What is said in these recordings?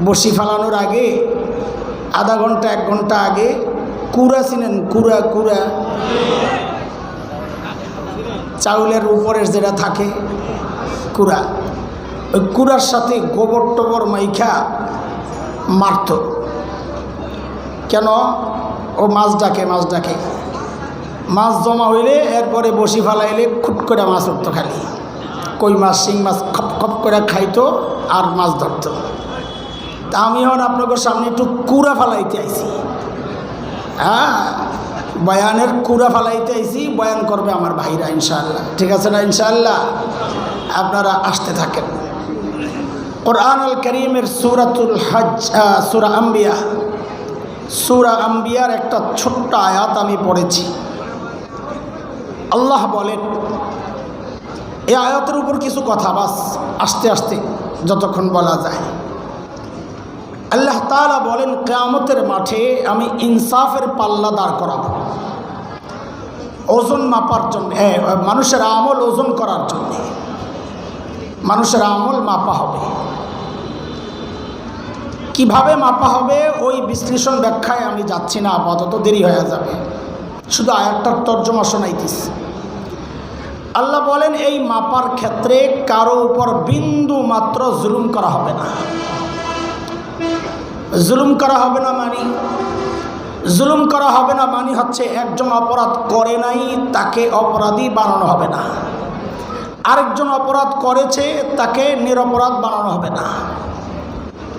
বসি ফালানোর আগে আধা ঘন্টা 1 ঘন্টা আগে কুড়া চিনেন? কুড়া কুড়া চাউলের উপরের যেটা থাকে কুড়া, ওই কুড়ার সাথে গোবর টোবর মাইখা মারত। কেন? ও মাছ ডাকে মাছ জমা হইলে এরপরে বসি ফালাইলে খুট করে মাছ উঠতো, খালি কই মাছ শিং মাছ খপ খপ করে খাইতো আর মাছ ধরতো। তা আমি হন আপনাদের সামনে একটু কুড়া ফালাইতে আইছি। হ্যাঁ, বয়ানের কুড়া ফালাইতে আইছি, বয়ান করবে আমার ভাইরা ইনশাআল্লাহ। ঠিক আছে না? ইনশাআল্লাহ আপনারা আসতে থাকেন। কুরআনুল কারীমের সূরাতুল হজ, সূরা আম্বিয়ার একটা ছোট্ট আয়াত আমি পড়েছি। আল্লাহ বলেন, এই আয়াতের উপর কিছু কথা বাস আস্তে আস্তে যতক্ষণ বলা যায়। আল্লাহ তাআলা বলেন, কিয়ামতের মাঠে আমি ইনসাফের পাল্লা দাঁড় করাবো, ওজন মাপার জন্য, মানুষের আমল ওজন করার জন্য। মানুষের আমল মাপা হবে। কিভাবে মাপা হবে ওই বিশ্লেষণ ব্যাখ্যায় আমি যাচ্ছি না, আপাতত দেরি হয়ে যাবে। শুধু আয়াতটার তর্জমা শোনাইতেছি। আল্লাহ বলেন, এই মাপার ক্ষেত্রে কারো উপর বিন্দু মাত্র জুলুম করা হবে না। জুলুম করা হবে না মানে হচ্ছে একজন অপরাধ করে নাই তাকে অপরাধী বানানো হবে না, আরেকজন অপরাধ করেছে তাকে নিরপরাধ বানানো হবে না,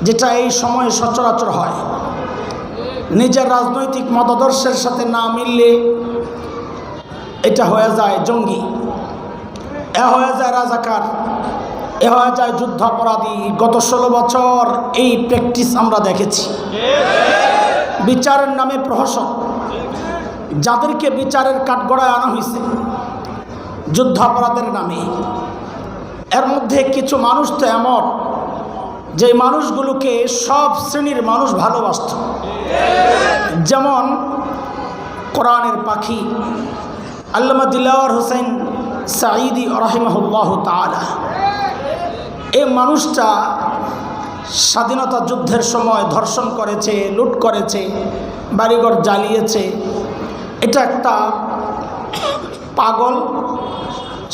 যেটা এই সময়ে সচরাচর হয়। নিজের রাজনৈতিক মতাদর্শের সাথে না মিললে এটা হয়ে যায় জঙ্গি, এ হয়ে যায় রাজাকার, এ হয়ে যায় যুদ্ধাপরাধী। গত 16 বছর এই প্র্যাকটিস আমরা দেখেছি। বিচারের নামে প্রহসন, যাদেরকে বিচারের কাঠগড়ায় আনা হয়েছে যুদ্ধাপরাধের নামে, এর মধ্যে কিছু মানুষ তো এমন যে মানুষগুলোকে সব শ্রেণীর মানুষ ভালোবাসত। যেমন কোরআনের পাখি আল্লামা দিলওয়ার হোসেন সাঈদী রাহিমাহুল্লাহ তাআলা, এই মানুষটা স্বাধীনতা যুদ্ধের সময় ধর্ষণ করেছে, লুট করেছে, বাড়িঘর জ্বালিয়েছে। এটা একটা পাগল,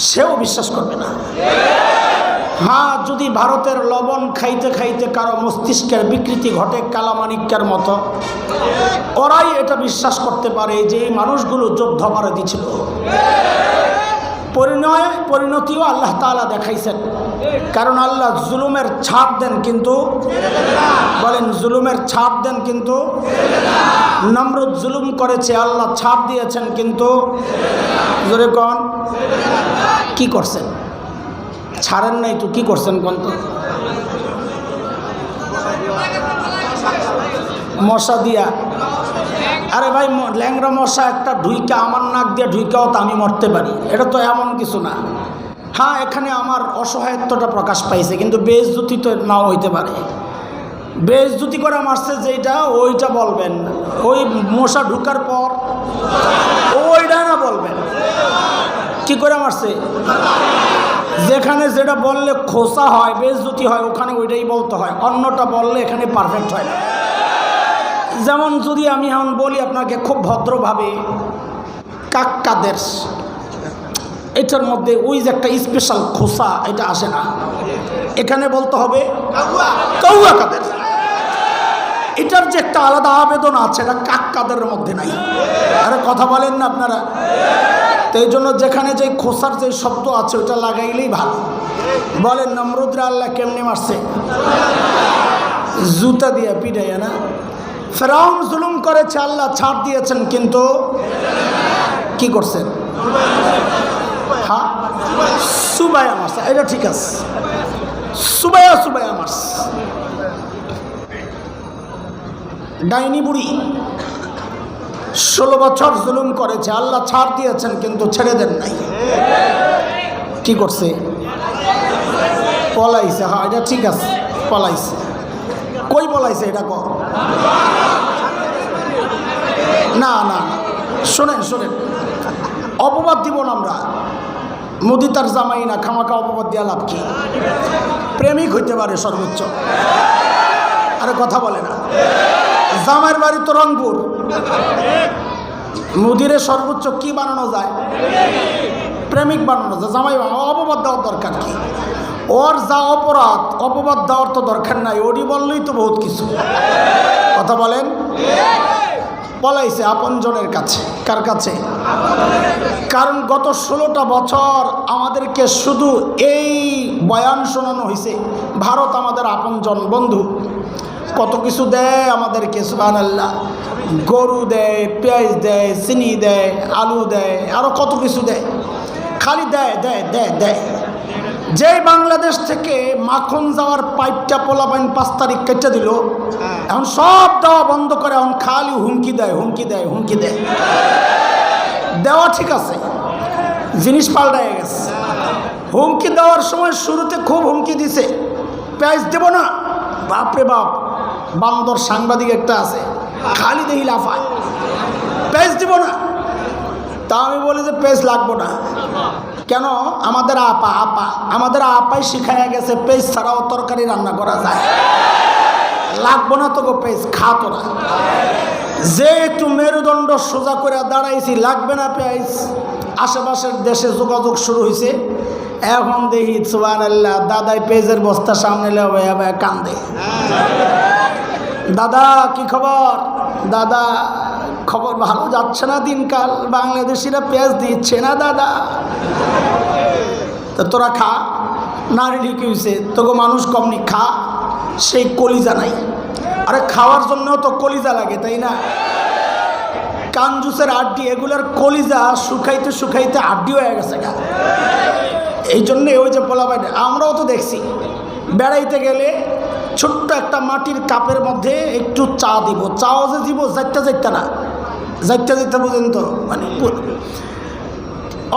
সেও বিশ্বাস করবে না। হ্যাঁ, যদি ভারতের লবণ খাইতে খাইতে কারো মস্তিষ্কের বিকৃতি ঘটে কালামানিক্যের মতো, ওরাই এটা বিশ্বাস করতে পারে যে এই মানুষগুলো যুদ্ধাপরাধী ছিল। পরিণতিও আল্লাহ তাআলা দেখাইছেন। কারণ আল্লাহ জুলুমের ছাড় দেন, কিন্তু বলেন জুলুমের ছাড় দেন, কিন্তু নমরুদ জুলুম করেছে, আল্লাহ ছাড় দিয়েছেন, কিন্তু জোরে কোন কি করছেন? ছাড়েন নাই তো, কি করছেন কোন? তো মশা দিয়া। আরে ভাই, ল্যাংরা মশা একটা ঢুইকা আমার নাক দিয়ে ঢুইকাও তো আমি মরতে পারি, এটা তো এমন কিছু না। হ্যাঁ, এখানে আমার অসহায়ত্বটা প্রকাশ পাইছে, কিন্তু বেইজ্জতি তো নাও হইতে পারে। বেইজ্জতি করে মারছে যেটা, ওইটা বলবেন। ওই মশা ঢুকার পর ওইটা না বলবেন কি করে মারছে। যেখানে যেটা বললে খোসা হয়, বেইজ্জতি হয়, ওখানে ওইটাই বলতে হয়, অন্যটা বললে এখানে পারফেক্ট হয় না। যেমন যদি আমি এখন বলি আপনাকে খুব ভদ্রভাবে কাক্কাদের, এটার মধ্যে ওই যে একটা স্পেশাল খোসা, এটা আসে না, এখানে বলতে হবে কাউয়া কাদের। এটার যে একটা আলাদা আবেদন আছে, এটা কাক্কাদের মধ্যে নাই। আরে কথা বলেন না আপনারা? তো এই জন্য যেখানে যে খোসার যে শব্দ আছে ওটা লাগাইলেই ভালো। বলেন নমরুদরা আল্লাহ কেমনে মারছে? জুতা দিয়ে পিটাইয়া না। ফেরাউন জুলুম করেছে, আল্লাহ ছাড় দিয়েছেন, কিন্তু কি করছেন? হ্যাঁ, সুবাইয়া মারছে, এটা ঠিক আছে, সুবাইয়া মারছে। ডাইনি বুড়ি 16 বছর জুলুম করেছে, আল্লাহ ছাড় দিয়েছেন, কিন্তু ছেড়ে দেন নাই। কি করছে? পলাইছে। হ্যাঁ, এটা ঠিক আছে, পলাইছে। কই পলাইছে এটা কর? না, শোনেন, অপবাদ দিব না আমরা। মোদি তার জামাই না, খামাখা অপবাদ দিয়া লাভ কি? প্রেমিক হইতে পারে সর্বোচ্চ। আরে কথা বলে না। জামাইয়ের বাড়ি তো রংপুর, মুদিরে সর্বোচ্চ কি বানানো যায়? প্রেমিক বানানো যায়। জামাই অপবাদ দেওয়ার দরকার কি? ওর যা অপরাধ, অপবাদ দেওয়ার তো দরকার নাই, ওরই বললেই তো বহুত কিছু। কথা বলেন। পলাইছে আপনজনের কাছে। কার কাছে? কারণ গত 16টা বছর আমাদেরকে শুধু এই বয়ান শোনানো হয়েছে, ভারত আমাদের আপনজন বন্ধু, কত কিছু দেয় আমাদেরকে, সুবহানাল্লাহ। গরু দেয়, পেঁয়াজ দেয়, চিনি দেয়, আলু দেয়, আরও কত কিছু দেয়, খালি দেয় দেয় দেয় দেয়। যেই বাংলাদেশ থেকে মাখন যাওয়ার পাইপটা পোলাপাইন 5 তারিখ কেটে দিল, এখন সব দেওয়া বন্ধ করে, এখন খালি হুমকি দেয়, হুমকি দেয়, হুমকি দেয়। দেওয়া ঠিক আছে, জিনিস পাল্টায় গেছে। হুমকি দেওয়ার সময় শুরুতে খুব হুমকি দিছে, পেঁয়াজ দেব না। বাপরে বাপ, বান্দর সাংবাদিক একটা আছে, খালি দেখি লাফায়, পেঁয়াজ দিব না। তা আমি বলি যে পেঁয়াজ লাগবো না। কেন? আমাদের আমাদের আপাই শিখাইয়া গেছে পেঁয়াজ ছাড়াও তরকারি রান্না করা যায়। লাগবো না তোকে পেঁয়াজ, খা তোরা। যে একটু মেরুদণ্ড সোজা করে দাঁড়াইছি, লাগবে না পেঁয়াজ। আশেপাশের দেশে যোগাযোগ শুরু হয়েছে, এখন দেখি সুবহানাল্লাহ, দাদাই পেঁয়াজের বস্তা সামনে লেবে কান্দে। দাদা কি খবর? দাদা খবর ভালো যাচ্ছে না দিনকাল, বাংলাদেশিরা পেঁয়াজ দিচ্ছে না দাদা। তো তোরা খা, নারী লিখে হয়েছে তোকে মানুষ কমনি, খা। সেই কলিজা নাই। আরে খাওয়ার জন্যও তো কলিজা লাগে, তাই না? কাঞ্জুসের আড্ডি, এগুলোর কলিজা শুকাইতে শুকাইতে আড্ডি হয়ে গেছে গা। এই জন্যে ওই যে পোলাপাই, আমরাও তো দেখছি বেড়াইতে গেলে ছোট্ট একটা মাটির কাপের মধ্যে একটু চা দিব, চাও যে দিব যাইতে যাইতে না, যাইতে যাইতে বুঝেন তো, মানে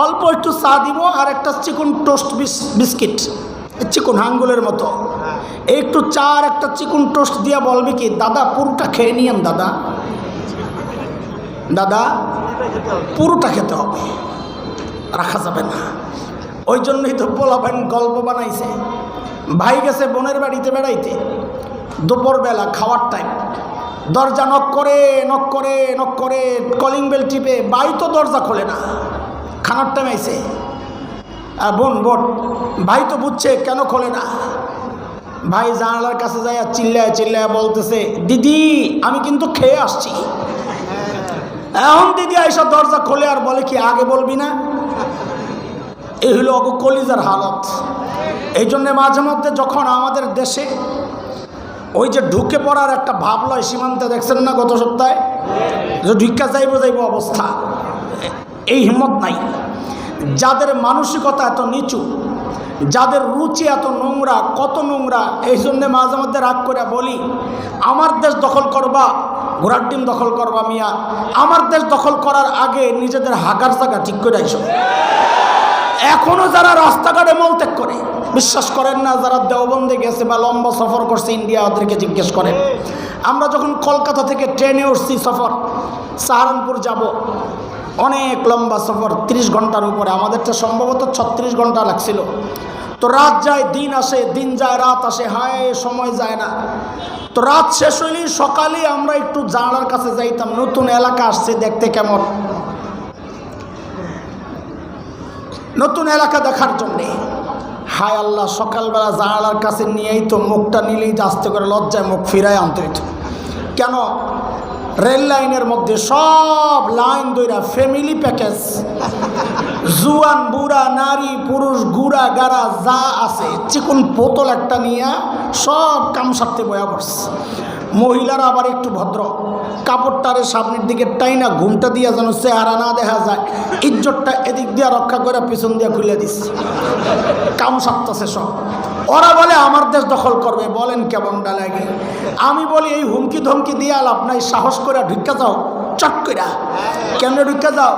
অল্প একটু চা দিব আর একটা চিকন টোস্ট বিস্কিট, চিকন আঙ্গুলের মতো, একটু চা আর একটা চিকন টোস্ট দিয়ে বলবি কি, দাদা পুরোটা খেয়ে নিয়েন দাদা, দাদা পুরোটা খেতে হবে, রাখা যাবে না। ওই জন্যই তো পোলাপাইন গল্প বানাইছে। ভাই গেছে বোনের বাড়িতে বেড়াইতে, দুপুরবেলা খাওয়ার টাইম, দরজা নক করে নক করে নক করে কলিং বেল টিপে, ভাই তো দরজা খোলে না, খানার টাইম আইছে। আর বোন ভাই তো বুঝছে কেন খোলে না। ভাই জানালার কাছে যায় চিল্লায় চিল্লায় বলতেছে, দিদি আমি কিন্তু খেয়ে আসছি। এখন দিদি আইসা দরজা খোলে আর বলে কি, আগে বলবি না? এই হলো কলিজার হালত। এই জন্যে মাঝে মধ্যে যখন আমাদের দেশে ওই যে ঢুকে পড়ার একটা ভাব লয় সীমান্তে, দেখছেন না গত সপ্তাহে যে ঢুকা যাইব অবস্থা, এই হিম্মত নাই। যাদের মানসিকতা এত নিচু, যাদের রুচি এত নোংরা, কত নোংরা, এই জন্যে মাঝে মধ্যে রাগ করে বলি, আমার দেশ দখল করবা, ঘোড়ার ডিম দখল করবা মিয়া, আমার দেশ দখল করার আগে নিজেদের হাগার জায়গা ঠিক করে আইসো। এখনো যারা রাস্তাঘাটে মলত্যাগ করে, বিশ্বাস করেন না, যারা দেওবন্দে গেছে বা লম্বা সফর করছে ইন্ডিয়া, ওদেরকে জিজ্ঞেস করেন। আমরা যখন কলকাতা থেকে ট্রেনে উঠছি, সফর সাহারানপুর যাব, অনেক লম্বা সফর, 30 ঘন্টার উপরে, আমাদেরটা সম্ভবত 36 ঘন্টা লাগছিল। তো রাত যায় দিন আসে, দিন যায় রাত আসে, হায় সময় যায় না। তো রাত শেষ হইলেই সকালে আমরা একটু জানালার কাছে যাইতাম, নতুন এলাকা আসছে দেখতে, কেমন নতুন এলাকা দেখার জন্যে। হায় আল্লাহ, সকালবেলা জানালার কাছে নিয়েই তো মুখটা নিলেই আস্তে করে লজ্জায় মুখ ফিরায় আনতে হইত। কেন? রেল লাইনের মধ্যে সব লাইন দইরা ফ্যামিলি প্যাকেজ, জুয়ান বুড়া নারী পুরুষ গুড়া গাড়া যা আছে, চিকন বোতল একটা নিয়ে সব কাম সারতে বয়া পড়ছে। মহিলারা আবার একটু ভদ্র, কাপড়টারে সামনের দিকে টাইনা ঘুমটা দিয়া যেন চেহারা না দেখা যায়, ইজ্জতটা এদিক দিয়ে রক্ষা করে পিছন দিয়ে খুলে দিচ্ছে, কাম সারতেছে সব। ওরা বলে আমার দেশ দখল করবে, বলেন কেমনটা লাগে? আমি বলি এই হুমকি ধমকি দিয়ে লাভ নাই, সাহস করে ঢুকা যাও, চট করে। কেমনে ঢুকা যাও?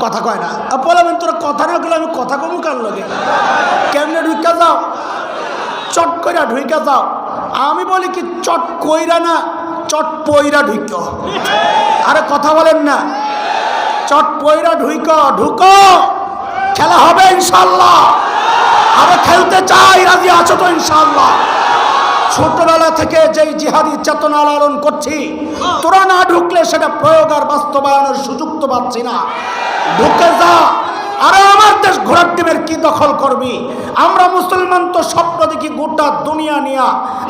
কথা কয় না, বলবেন তোরা কথা না গেলে আমি কথা কম কার লাগে, কেমনে ঢুকা যাও? চট করে ঢুকা যাও। আমি বলি কি, চট কইরা না, চট পইরা ঢুক। আরে কথা বলেন না, চট পইরা ঢুকো, খেলা হবে ইনশাল্লাহ। আরে খেলতে চাই, রাজি আছো তো ইনশাল্লাহ? ছোটবেলা থেকে যেই জিহাদি চেতনা লালন করছি, তোরা না ঢুকলে সেটা প্রয়োগ আর বাস্তবায়নের সুযোগ তো পাচ্ছি না। ঢুকে যা। আরে আমার দেশ ঘোড়ার ডিমের কি দখল করবি? আমরা মুসলমান তো স্বপ্ন দেখি গোটা দুনিয়া নিয়া।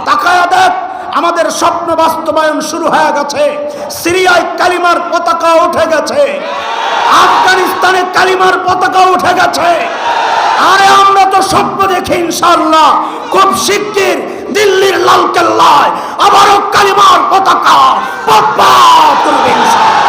তাকায়া দেখ, আমাদের স্বপ্ন বাস্তবায়ন শুরু হয়ে গেছে। সিরিয়ায় কালিমার পতাকা উঠে গেছে, আফগানিস্তানে কালিমার পতাকা উঠে গেছে। আরে আমরা তো স্বপ্ন দেখি ইনশাআল্লাহ খুব শিগগির দিল্লির লালকেল্লায় আবারও কালিমার পতাকা পথ করবে ইনশাআল্লাহ।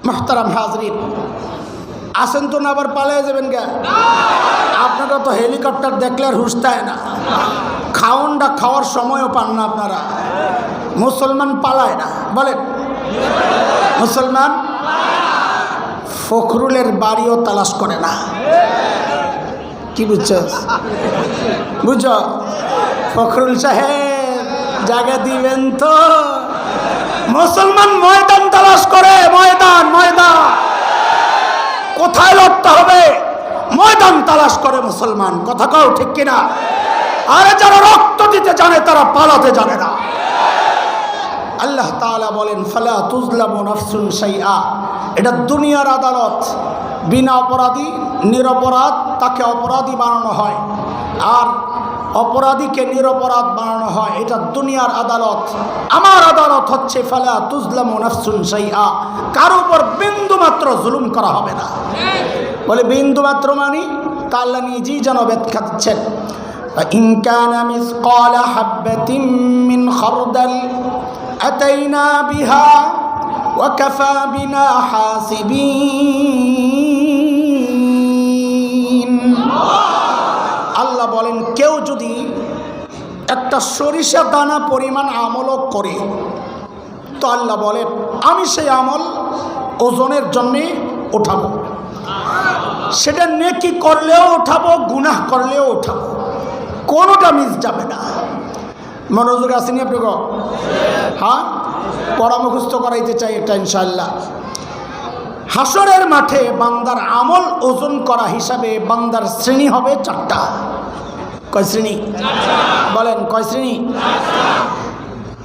মোহতারাম হাজরিন, আসেন তো না আবার পালিয়ে যাবেন কে? আপনারা তো হেলিকপ্টার দেখলে আর হুঁশতায় না, খাওনটা খাওয়ার সময়ও পান না আপনারা। মুসলমান পালায় না, বলেন মুসলমান ফখরুলের বাড়িও তালাশ করে না। কি বুঝছস? বুঝ ফখরুল সাহেব জায়গা দিবেন তো? মুসলমান ময়দান তালাশ করে, ময়দান ময়দান কোথায় লড়তে হবে ময়দান তালাশ করে মুসলমান। কথা কও ঠিক কিনা? আরে যারা রক্ত দিতে জানে তারা পালাতে জানে না। আল্লাহ তাআলা বলেন ফালা তুজলামু নাফসুন শাইআ। এটা দুনিয়ার আদালত, বিনা অপরাধী নিরপরাধ তাকে অপরাধী বানানো হয়, আর অপরাধীকে নিরপরাধ বানানো হয়। এটা দুনিয়ার আদালত। আমার আদালত হচ্ছে ফালা তুজলামু নাফসুন শাইআ, কার উপর বিন্দু মাত্র জুলুম করা হবে না। বলে বিন্দু মাত্র মানি তা আল্লাহ নিজেই যেন ব্যাখ্যা দিচ্ছেন। ইন কানা মিসকালা হাববাতিন মিন খারদাল আতাইনা বিহা ওয়া কাফা বিনা হাসিবিন। আল্লাহ বলেন কেউ যদি একটা সরিষা দানা পরিমাণ আমলও করে, তো আল্লাহ বলেন আমি সেই আমল ওজনের জন্যে উঠাবো। সেটা নেকি করলেও উঠাবো, গুনাহ করলেও উঠাবো, কোনোটা মিস যাবে না। মনোযোগ আসেনি আপনি? হ্যাঁ, পড়া মুখস্থ করাইতে চাই এটা ইনশাআল্লাহ। হাসরের মাঠে বান্দার আমল ওজন করা হিসাবে বান্দার শ্রেণী হবে চারটা। কয় শ্রেণী? বলেন কয় শ্রেণী?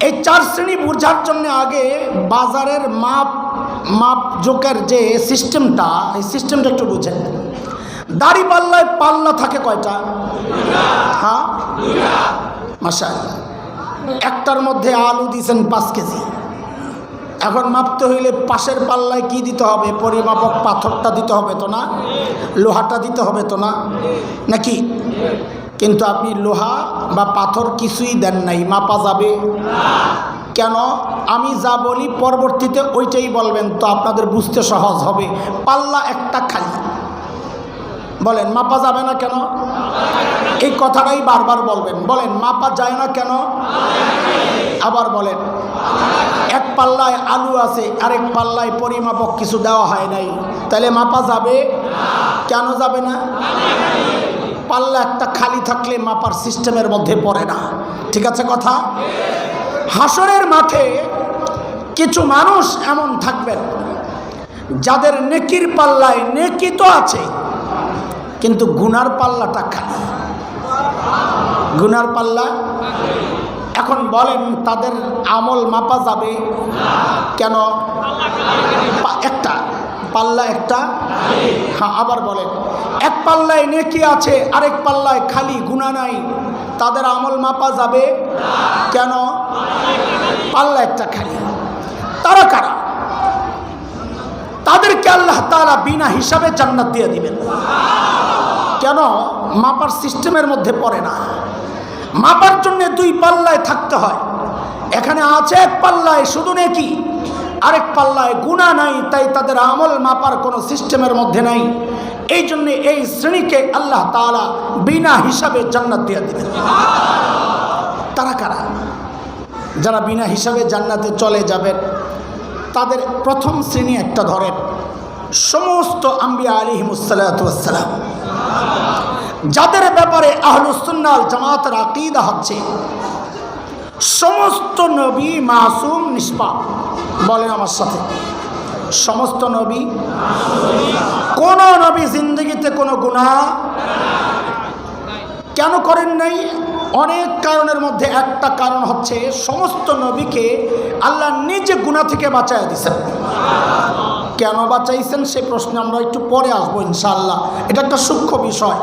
এই চার শ্রেণী বোঝার জন্য আগে বাজারের মাপ জোকের যে সিস্টেমটা, এই সিস্টেমটা একটু বুঝেন। দাড়ি পাল্লায় পাল্লা থাকে কয়টা? হ্যাঁ, মাশাআল্লাহ। একটার মধ্যে আলু দিয়েছেন 5 কেজি। এখন মাপতে হইলে পাশের পাল্লায় কি দিতে হবে? পরিমাপক পাথরটা দিতে হবে তো না? লোহাটা দিতে হবে তো না? নাকি? কিন্তু আপনি লোহা বা পাথর কিছুই দেন নাই, মাপা যাবে কেন? আমি যা বলি পরবর্তীতে ওইটাই বলবেন, তো আপনাদের বুঝতে সহজ হবে। পাল্লা একটা খালি, বলেন মাপা যাবে না কেন? এই কথাটাই বারবার বলবেন। বলেন মাপা যায় না কেন? আবার বলেন এক পাল্লায় আলু আছে, আরেক পাল্লায় পরিমাপক কিছু দেওয়া হয় নাই, তাহলে মাপা যাবে? কেন যাবে না? পাল্লা একটা খালি থাকলে মাপার সিস্টেমের মধ্যে পড়ে না। ঠিক আছে কথা? হাসরের মাঠে কিছু মানুষ এমন থাকবেন যাদের নেকির পাল্লায় নেকি তো আছে, কিন্তু গুনার পাল্লাটা খালি। গুনার পাল্লা। এখন বলেন তাদের আমল মাপা যাবে কেন? একটা পাল্লা একটা। হ্যাঁ, আবার বলেন এক পাল্লায় নেকি আছে, আরেক পাল্লায় খালি, গুনাহ নাই, তাদের আমল মাপা যাবে কেন? পাল্লা একটা খালি। তারা কারা? তাদেরকে আল্লাহ তাআলা বিনা হিসাবে জান্নাত দিয়ে দিবেন। কেন? মাপার সিস্টেমের মধ্যে পড়ে না। মাপার জন্য 2 পাল্লায় থাকতে হয়। এখানে আছে এক পাল্লায় শুধু নেকি, আরেক পাল্লায় গুনাহ নাই, তাই তাদের আমল মাপার কোনো সিস্টেমের মধ্যে নাই। এই জন্য এই শ্রেণীকে আল্লাহ তাআলা বিনা হিসাবে জান্নাত দিয়ে দিবেন। তারা কারা? যারা বিনা হিসাবে জান্নাতে চলে যাবেন, তাদের প্রথম শ্রেণী একটা ধরেন, সমস্ত আম্বিয়া আলাইহিমুস সালাতু ওয়াস সালাম যাদের ব্যাপারে আহলুস সুন্নাহ ওয়াল জামাতের আকীদা হচ্ছে সমস্ত নবী মাসুম নিষ্পাপ। বলেন আমার সাথে, সমস্ত নবী, কোন নবী জিন্দগিতে কোনো গুনাহ কেন করেন নাই? অনেক কারণের মধ্যে একটা কারণ হচ্ছে সমস্ত নবীকে আল্লাহ নিজে গুনাহ থেকে বাঁচায় দিয়েছেন। কেন বাঁচাইছেন সে প্রশ্নে আমরা একটু পরে আসবো ইনশাআল্লাহ। এটা একটা সূক্ষ্ম বিষয়,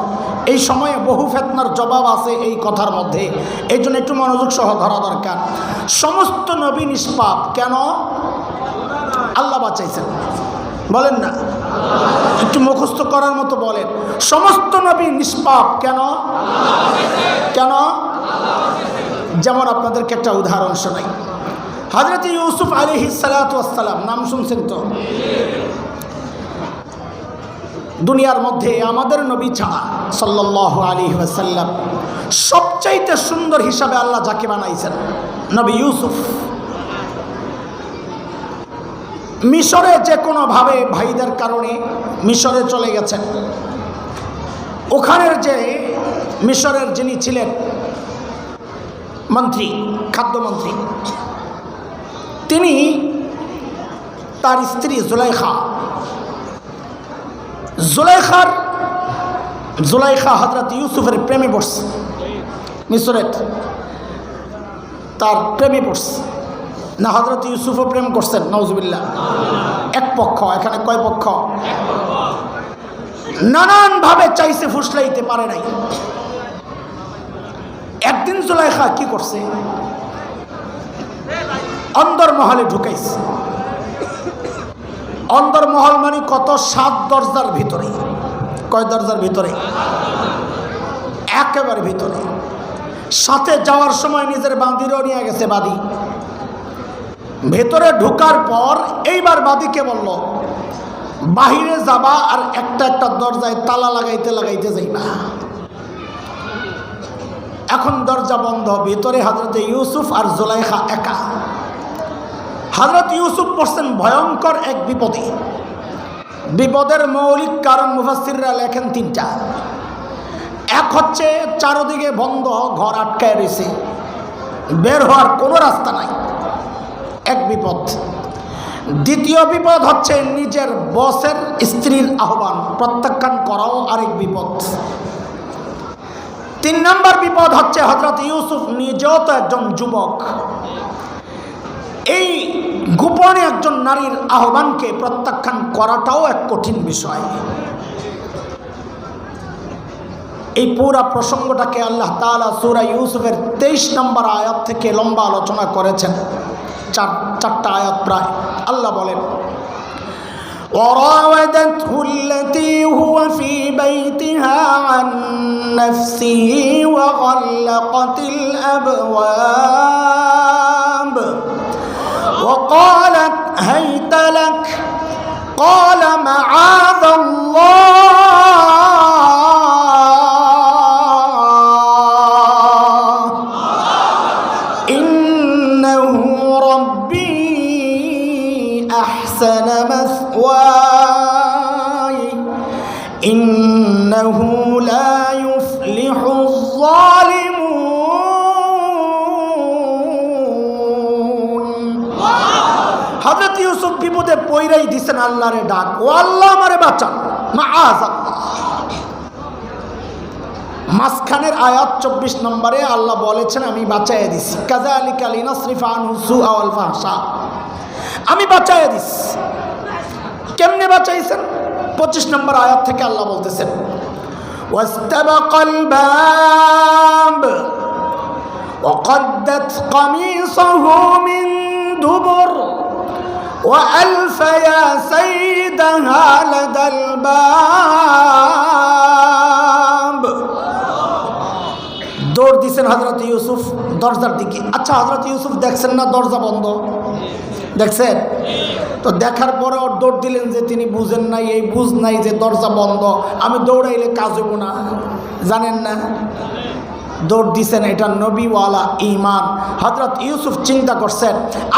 এই সময়ে বহু ফিতনার জবাব আছে এই কথার মধ্যে, এই জন্য একটু মনোযোগ সহ ধরা দরকার। সমস্ত নবী নিষ্পাপ, কেন আল্লাহ বাঁচাইছেন? বলেন না, একটু মুখস্থ করার মতো বলেন। সমস্ত নবী নিষ্পাপ, কেন? কেন? যেমন আপনাদেরকে একটা উদাহরণ শোনাই। হযরত ইউসুফ আলাইহিস সালাতু ওয়াস সালাম, নাম শুনছেন তো? দুনিয়ার মধ্যে আমাদের নবী ছাড়া সাল্লাল্লাহু আলাইহি ওয়াসাল্লাম সবচাইতে সুন্দর হিসাবে আল্লাহ যাকে বানাইছেন, নবী ইউসুফ। মিশরে যে কোনোভাবে ভাইদের কারণে মিশরে চলে গেছেন। ওখানের যে মিশরের যিনি ছিলেন মন্ত্রী, খাদ্যমন্ত্রী, তিনি তার স্ত্রী জুলাইখা হযরত ইউসুফের প্রেমে পড়ছে। মিশরের তার প্রেমে পড়ছে না, হযরত ইউসুফও প্রেম করছেন, নাউজুবিল্লাহ। এক পক্ষ, এখানে কয় পক্ষ? নানানভাবে চাইছে, ফুসলাইতে পারে নাই। একদিন জুলাইখা কি করছে? অন্দরমহলে ঢুকাইছে। অন্দরমহল মানে কত? 7 দরজার ভিতরে। কয় দরজার ভিতরে? একেবারে ভিতরে। সাথে যাওয়ার সময় নিজের বাঁদিরও নিয়ে গেছে, বাদী। ভেতরে ঢোকার পর এইবার বাদীকে বলল বাহিরে যাবা আর একটা একটা দরজায় তালা লাগাইতে লাগাইতে যাইবা। এখন দরজা বন্ধ, ভিতরে হযরত ইউসুফ আর জুলাইখা একা। হযরত ইউসুফ পড়ছেন ভয়ঙ্কর এক বিপদে। বিপদের মৌলিক কারণ মুফাসসিররা লেখেন 3টা। এক হচ্ছে চারদিকে বন্ধ, ঘর আটকায় রয়েছে, বের হওয়ার কোনো রাস্তা নাই, এক বিপদ। দ্বিতীয় বিপদ হচ্ছে নিজের বসের স্ত্রীর আহ্বান প্রত্যাখ্যান করাও আরেক বিপদ। 3 নম্বর বিপদ হচ্ছে হযরত ইউসুফ নিজেও তো একজন যুবক, এই গোপনে একজন নারীর আহ্বানকে প্রত্যাখ্যান করাটাও এক কঠিন বিষয়। এই পুরা প্রসঙ্গটাকে আল্লাহ তাআলা সূরা ইউসুফের 23 নম্বর আয়াত থেকে লম্বা আলোচনা করেছেন, 4টা আয়াত প্রায়। আল্লাহ বলেন وراودته التي هو في بيتها عن نفسه وغلقت الأبواب وقالت هيت لك قال معاذ الله إنه ربي أحسن مثواي إنه لا يفلح الظالمون। হযরত ইউসুফ বিপদে পইরাই দিছেন আল্লাহরে ডাক, ও আল্লাহ আমারে বাঁচান, মাআযাল্লাহ। মাঝখানের আয়াত 24 নম্বরে আল্লাহ বলেছেন আমি বাঁচাইয়া দিছি, কাযালিকা লিনাসরিফা আনহু সুআ ওয়াল ফাহশা, আমি বাঁচাইয়া দিছি। কেমনে বাঁচাইছেন? 25 নম্বর আয়াত থেকে আল্লাহ বলতেছেন ওয়াস্তাবাকাল বাব ওয়াকাদ্দাত কামিসাহু মিন দুবুর وألف يا سيدها لدى الباب। দৌড় দিছেন হযরত ইউসুফ দরজার দিকে। আচ্ছা, হযরত ইউসুফ দেখছেন না দরজা বন্ধ? দেখছেন তো? দেখার পরে ওর দৌড় দিলেন যে তিনি বুঝেন নাই, এই বুঝ নাই যে দরজা বন্ধ, আমি দৌড়াইলে কাজ হইব না, জানেন না? দৌড় দিছেন, এটা নবীওয়ালা ঈমান। হযরত ইউসুফ চিন্তা করছেন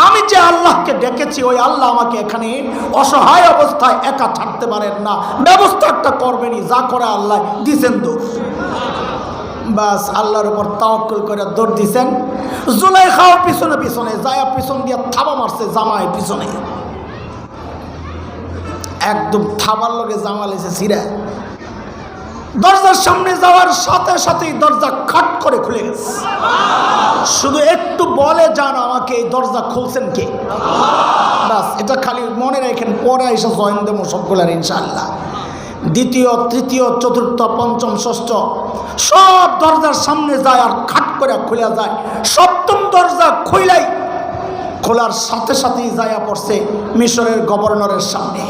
আমি যে আল্লাহকে ডেকেছি ওই আল্লাহ আমাকে এখানে অসহায় অবস্থায় একা ছাড়তে পারেন না, ব্যবস্থা একটা করবেনই, যা করে আল্লাহ দিছেন দৌড়। বাস আল্লাহর উপর তাওয়াক্কুল করে দৌড় দিছেন। জুলাইখাও পিছনে পিছনে যায়, পিছন দিয়ে থাবা মারছে জামাই পিছনে, একদম থাবার লগে জামা লেছে ছিঁড়া। দরজার সামনে যাওয়ার সাথে সাথেই দরজা খাট করে খুলে গেছে। শুধু একটু বলে যান আমাকে এই দরজা খুলছেন কে, বাস এটা খালি মনে রাখেন, পরে এসে জয়েন দেবো সবগুলার ইনশাআল্লাহ। দ্বিতীয়, তৃতীয়, চতুর্থ, পঞ্চম, ষষ্ঠ সব দরজার সামনে যায় আর খাট করে খুলে যায়। সপ্তম দরজা খোলার সাথে সাথেই যায়া পড়ছে মিশরের গভর্নরের সামনে,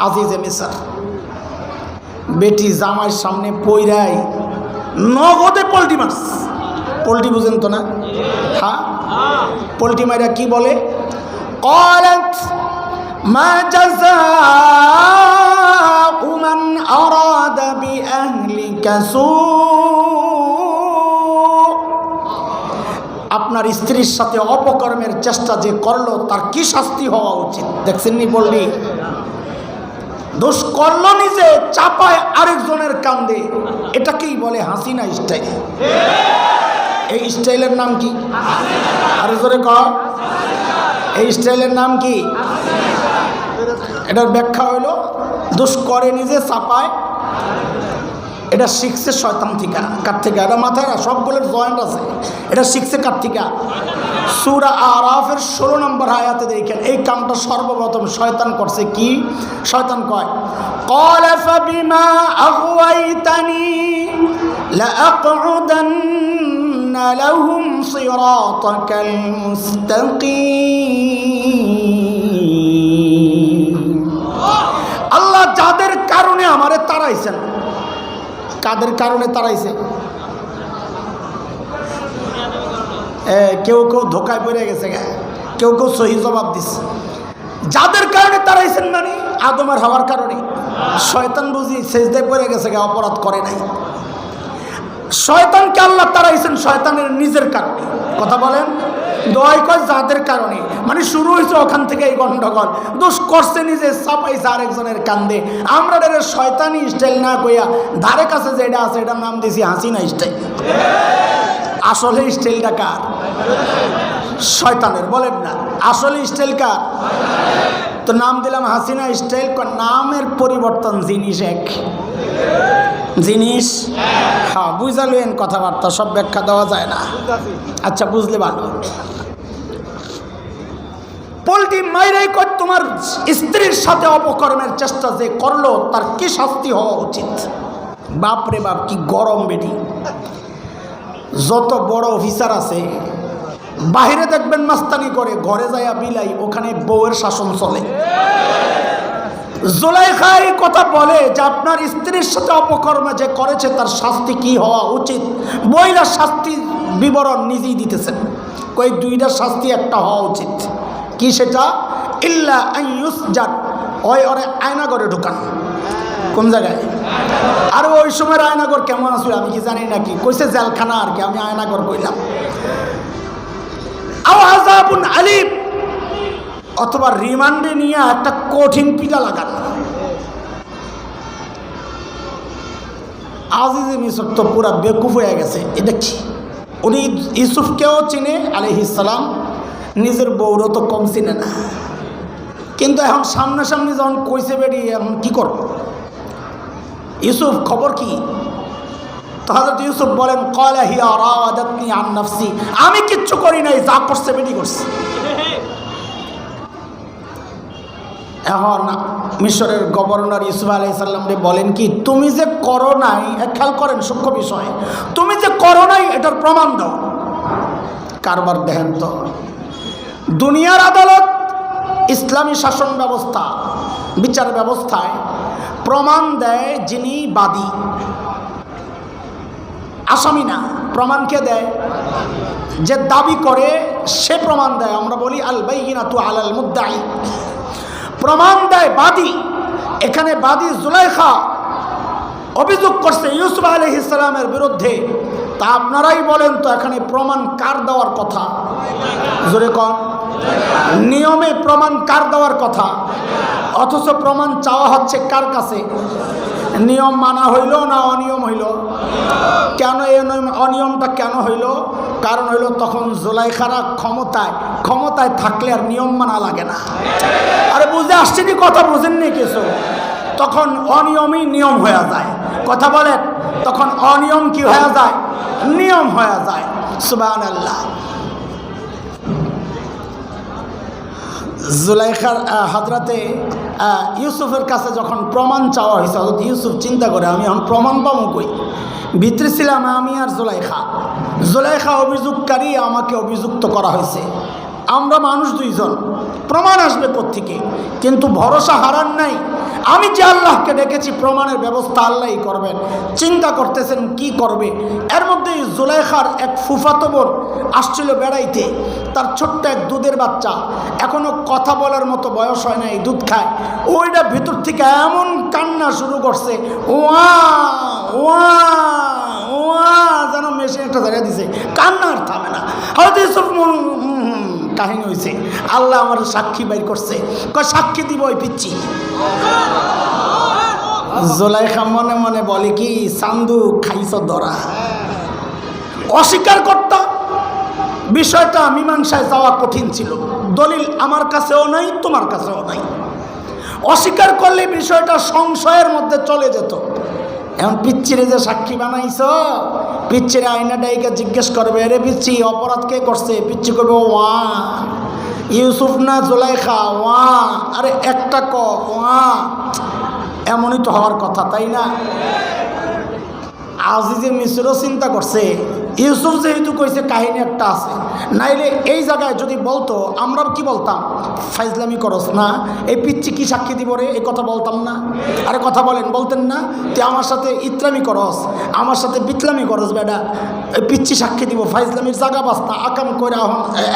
আজিজে মিসর। বেটি জামাইয়ের সামনে পইরাই নগদে পোল্টি মারস। পোল্টি বুঝেন তো না? হ্যাঁ, পোল্টি মাইরা কি বলে, قالت ما جزاء من أراد بأهلك سوء, আপনার স্ত্রীর সাথে অপকর্মের চেষ্টা যে করলো তার কি শাস্তি হওয়া উচিত? দেখছেন নি বললি, দোষ করলো নিজে, চাপায় আরেকজনের কান্দে। এটাকেই বলে হাসিনা স্টাইল। এই স্টাইলের নাম কি? আরে জোরে কর, এই স্টাইলের নাম কি? এটার ব্যাখ্যা হইল দোষ করে নিজে, চাপায়। এটা শিখছে শয়তান থেকে। কার থেকে? এটা মাথায় না, সবগুলোর জয়েন্ট আছে। এটা শিখছে কার থেকে? সূরা আরাফের 16 নম্বর আয়াতে দেখেন এই কামটা সর্বপ্রথম শয়তান করছে। কি শয়তান কয়? قال فبما أغويتني لأقعدن لهم صراطك المستقيم। আল্লাহ যাদের কারণে আমারে তাড়াইছেন, কাদের কারণে তাড়াইছে? কেউ কেউ ধোকায় পড়ে গেছে, কেউ কেউ সহি জবাব দিচ্ছে। যাদের কারণে তাড়াইছেন মানে আদমের হওয়ার কারণে। শয়তান বুঝি সেজদায় পড়ে গেছে, অপরাধ করে নাই। শয়তানকে আল্লাহ তাড়াইছেন শয়তানের নিজের কারণে। কথা বলেন, দয় কয় যাদের কারণে, মানে শুরু হয়েছে ওখান থেকে এই গন্ডগোল। দোষ করছে নিজে, চাপাইছে আরেকজনের কান্দে। আমরা শয়তানি স্টাইল না কইয়া ধারে কাছে যেটা আছে এটার নাম দিয়েছি হাসিনা স্টাইল। আসলে স্টাইলটা কার? শয়তানের। বলেন না, আসলে স্টাইল কার? তো নাম দিলাম হাসিনা স্টাইল। নামের পরিবর্তন, জিনিস এক। জিনিস হ্যাঁ, বুঝালেন কথাবার্তা, সব ব্যাখ্যা দেওয়া যায় না। আচ্ছা, বুঝলে ভালো। পোল্ট্রি মাইরাই কর, তোমার স্ত্রীর সাথে অপকর্মের চেষ্টা যে করলো তার কি শাস্তি হওয়া উচিত? বাপরে বাপ, কি গরম বেটি। যত বড় অফিসার আছে বাহিরে দেখবেন মাস্তানি করে, ঘরে যাইয়া বিলাই, ওখানে বউয়ের শাসন চলে। জুলাইখা এই কথা বলে যে আপনার স্ত্রীর সাথে অপকর্ম যে করেছে তার শাস্তি কি হওয়া উচিত। বইলা শাস্তি বিবরণ নিজেই দিতেছেন। কই দুইটা শাস্তি একটা হওয়া উচিত। কি সেটা? ইল্লা আন ইউসজান, ওই ওরে আয়নাঘরে ঢুকান। কোন জায়গায়? আর ওই সময় আয়নাঘর কেমন আসবে আমি কি জানি নাকি, কইছে জেলখানা আর কি, আমি আয়নাঘর কইলাম। আও আযাবুন আলীম, অথবা রিমান্ডে নিয়ে একটা কঠিন পিটা লাগান। আজিজে মিসর তো পুরা বেকুফ হয়ে গেছে। এটা কি? উনি ইউসুফকেও চিনে আলাইহিস সালাম, নিজের বউরও তো কম চিনে না। কিন্তু এখন সামনাসামনি যখন কইছে বেরিয়ে, এখন কি করব? ইউসুফ খবর কি? তো হযরত ইউসুফ বলেন, ক্বালা হিয়া রাওয়াদাতনি আন নাফসি, আমি কিচ্ছু করি নাই, যা করছে বেটি করছে। এখন মিশরের গভর্নর ইউসুফ আলাইহিস সালামকে বলেন কি, তুমি যে করো নাই, খেয়াল করেন সূক্ষ্ম বিষয়, তুমি যে করো নাই এটার প্রমাণ দাও। কারবার দেখেন তো, দুনিয়ার আদালত, ইসলামী শাসন ব্যবস্থা, বিচার ব্যবস্থায় প্রমাণ দেয় যিনি বাদী, আসামি না। প্রমাণকে দেয় যে দাবি করে, সে প্রমাণ দেয়। আমরা বলি আল বাইয়িনাতু আলাল মুদ্দাই, প্রমাণ দেয় বাদী। এখানে বাদী জুলাইখা অভিযোগ করছে ইউসুফ আলাইহিস সালামের বিরুদ্ধে। তা আপনারাই বলেন তো এখানে প্রমাণ কার দেওয়ার কথা? জোরে কন। নিয়মে প্রমাণ কার দেওয়ার কথা? অথচ প্রমাণ চাওয়া হচ্ছে কার কাছে? নিয়ম মানা হইল না অনিয়ম হইল? কেন এই অনিয়মটা কেন হইল? কারণ হইল তখন জুলাইখারা ক্ষমতায় থাকলে আর নিয়ম মানা লাগে না। আরে বুঝে আসছেনি? কথা বুঝেননি কিছু? তখন অনিয়মই নিয়ম হয়ে যায়। কথা বলেন, তখন অনিয়ম কি হয়ে যায়? নিয়ম হয়ে যায়। সুবহানাল্লাহ। জুলাইখার হযরতে ইউসুফের কাছে যখন প্রমাণ চাওয়া হয়েছে, হযরত ইউসুফ চিন্তা করে আমি এখন প্রমাণ পাবো কই? ভিতরে ছিলাম আমি আর জুলাইখা অভিযোগকারী, আমাকে অভিযুক্ত করা হয়েছে। আমরা মানুষ দুইজন, প্রমাণ আসবে কোত্থেকে? কিন্তু ভরসা হারান নাই। আমি যে আল্লাহকে ডেকেছি, প্রমাণের ব্যবস্থা আল্লাহই করবেন। চিন্তা করতেছেন কি করবে। এর মধ্যে জুলাইখার এক ফুফাতো বোন আসছিল বেড়াইতে। তার ছোট্ট এক দুধের বাচ্চা, এখনো কথা বলার মতো বয়স হয় নাই, দুধ খায়। ওইটা ভিতর থেকে এমন কান্না শুরু করছে, ওয়া ওয়া ওয়া, যেন মেশিন একটা জায়গায় দিছে, কান্না আর থামে না। হয়তো এসব কাহিনী হয়েছে। আল্লাহ আমার সাক্ষী বাইর করছে, সাক্ষী দিব ওই পিচ্ছি। জুলাইখা মনে মনে বলে কি, চান্দু খাইছ ধরা। অস্বীকার করতা, বিষয়টা মীমাংসায় যাওয়া কঠিন ছিল। দলিল আমার কাছেও নাই, তোমার কাছেও নাই। অস্বীকার করলে বিষয়টা সংশয়ের মধ্যে চলে যেত। এখন পিচ্চিরে যে সাক্ষী বানাইছ, পিচ্চিরে আয়না ডাইকে জিজ্ঞেস করবে, আরে পিচ্ছি অপরাধ কে করছে? পিচ্ছি করবে ওয়া, ইউসুফ না জুলাইখা? ওয়া। আরে একটা ওয়া। এমনই তো হওয়ার কথা, তাই না? আজিজে মিশরও চিন্তা করছে, ইউসুফ যেহেতু কইছে কাহিনী একটা আছে, নাইলে এই জায়গায় যদি বলতো আমরা কি বলতাম? ফাইজলামি করস না, এই পিচ্ছি কি সাক্ষী দিব রে, এই কথা বলতাম না? আরে কথা বলেন, বলতেন না? তুই আমার সাথে ইতলামি করস, আমার সাথে বিতলামি করস, বেটা এই পিচ্ছি সাক্ষী দিব। ফাইজলামির জায়গা বাস্তা আকাম করে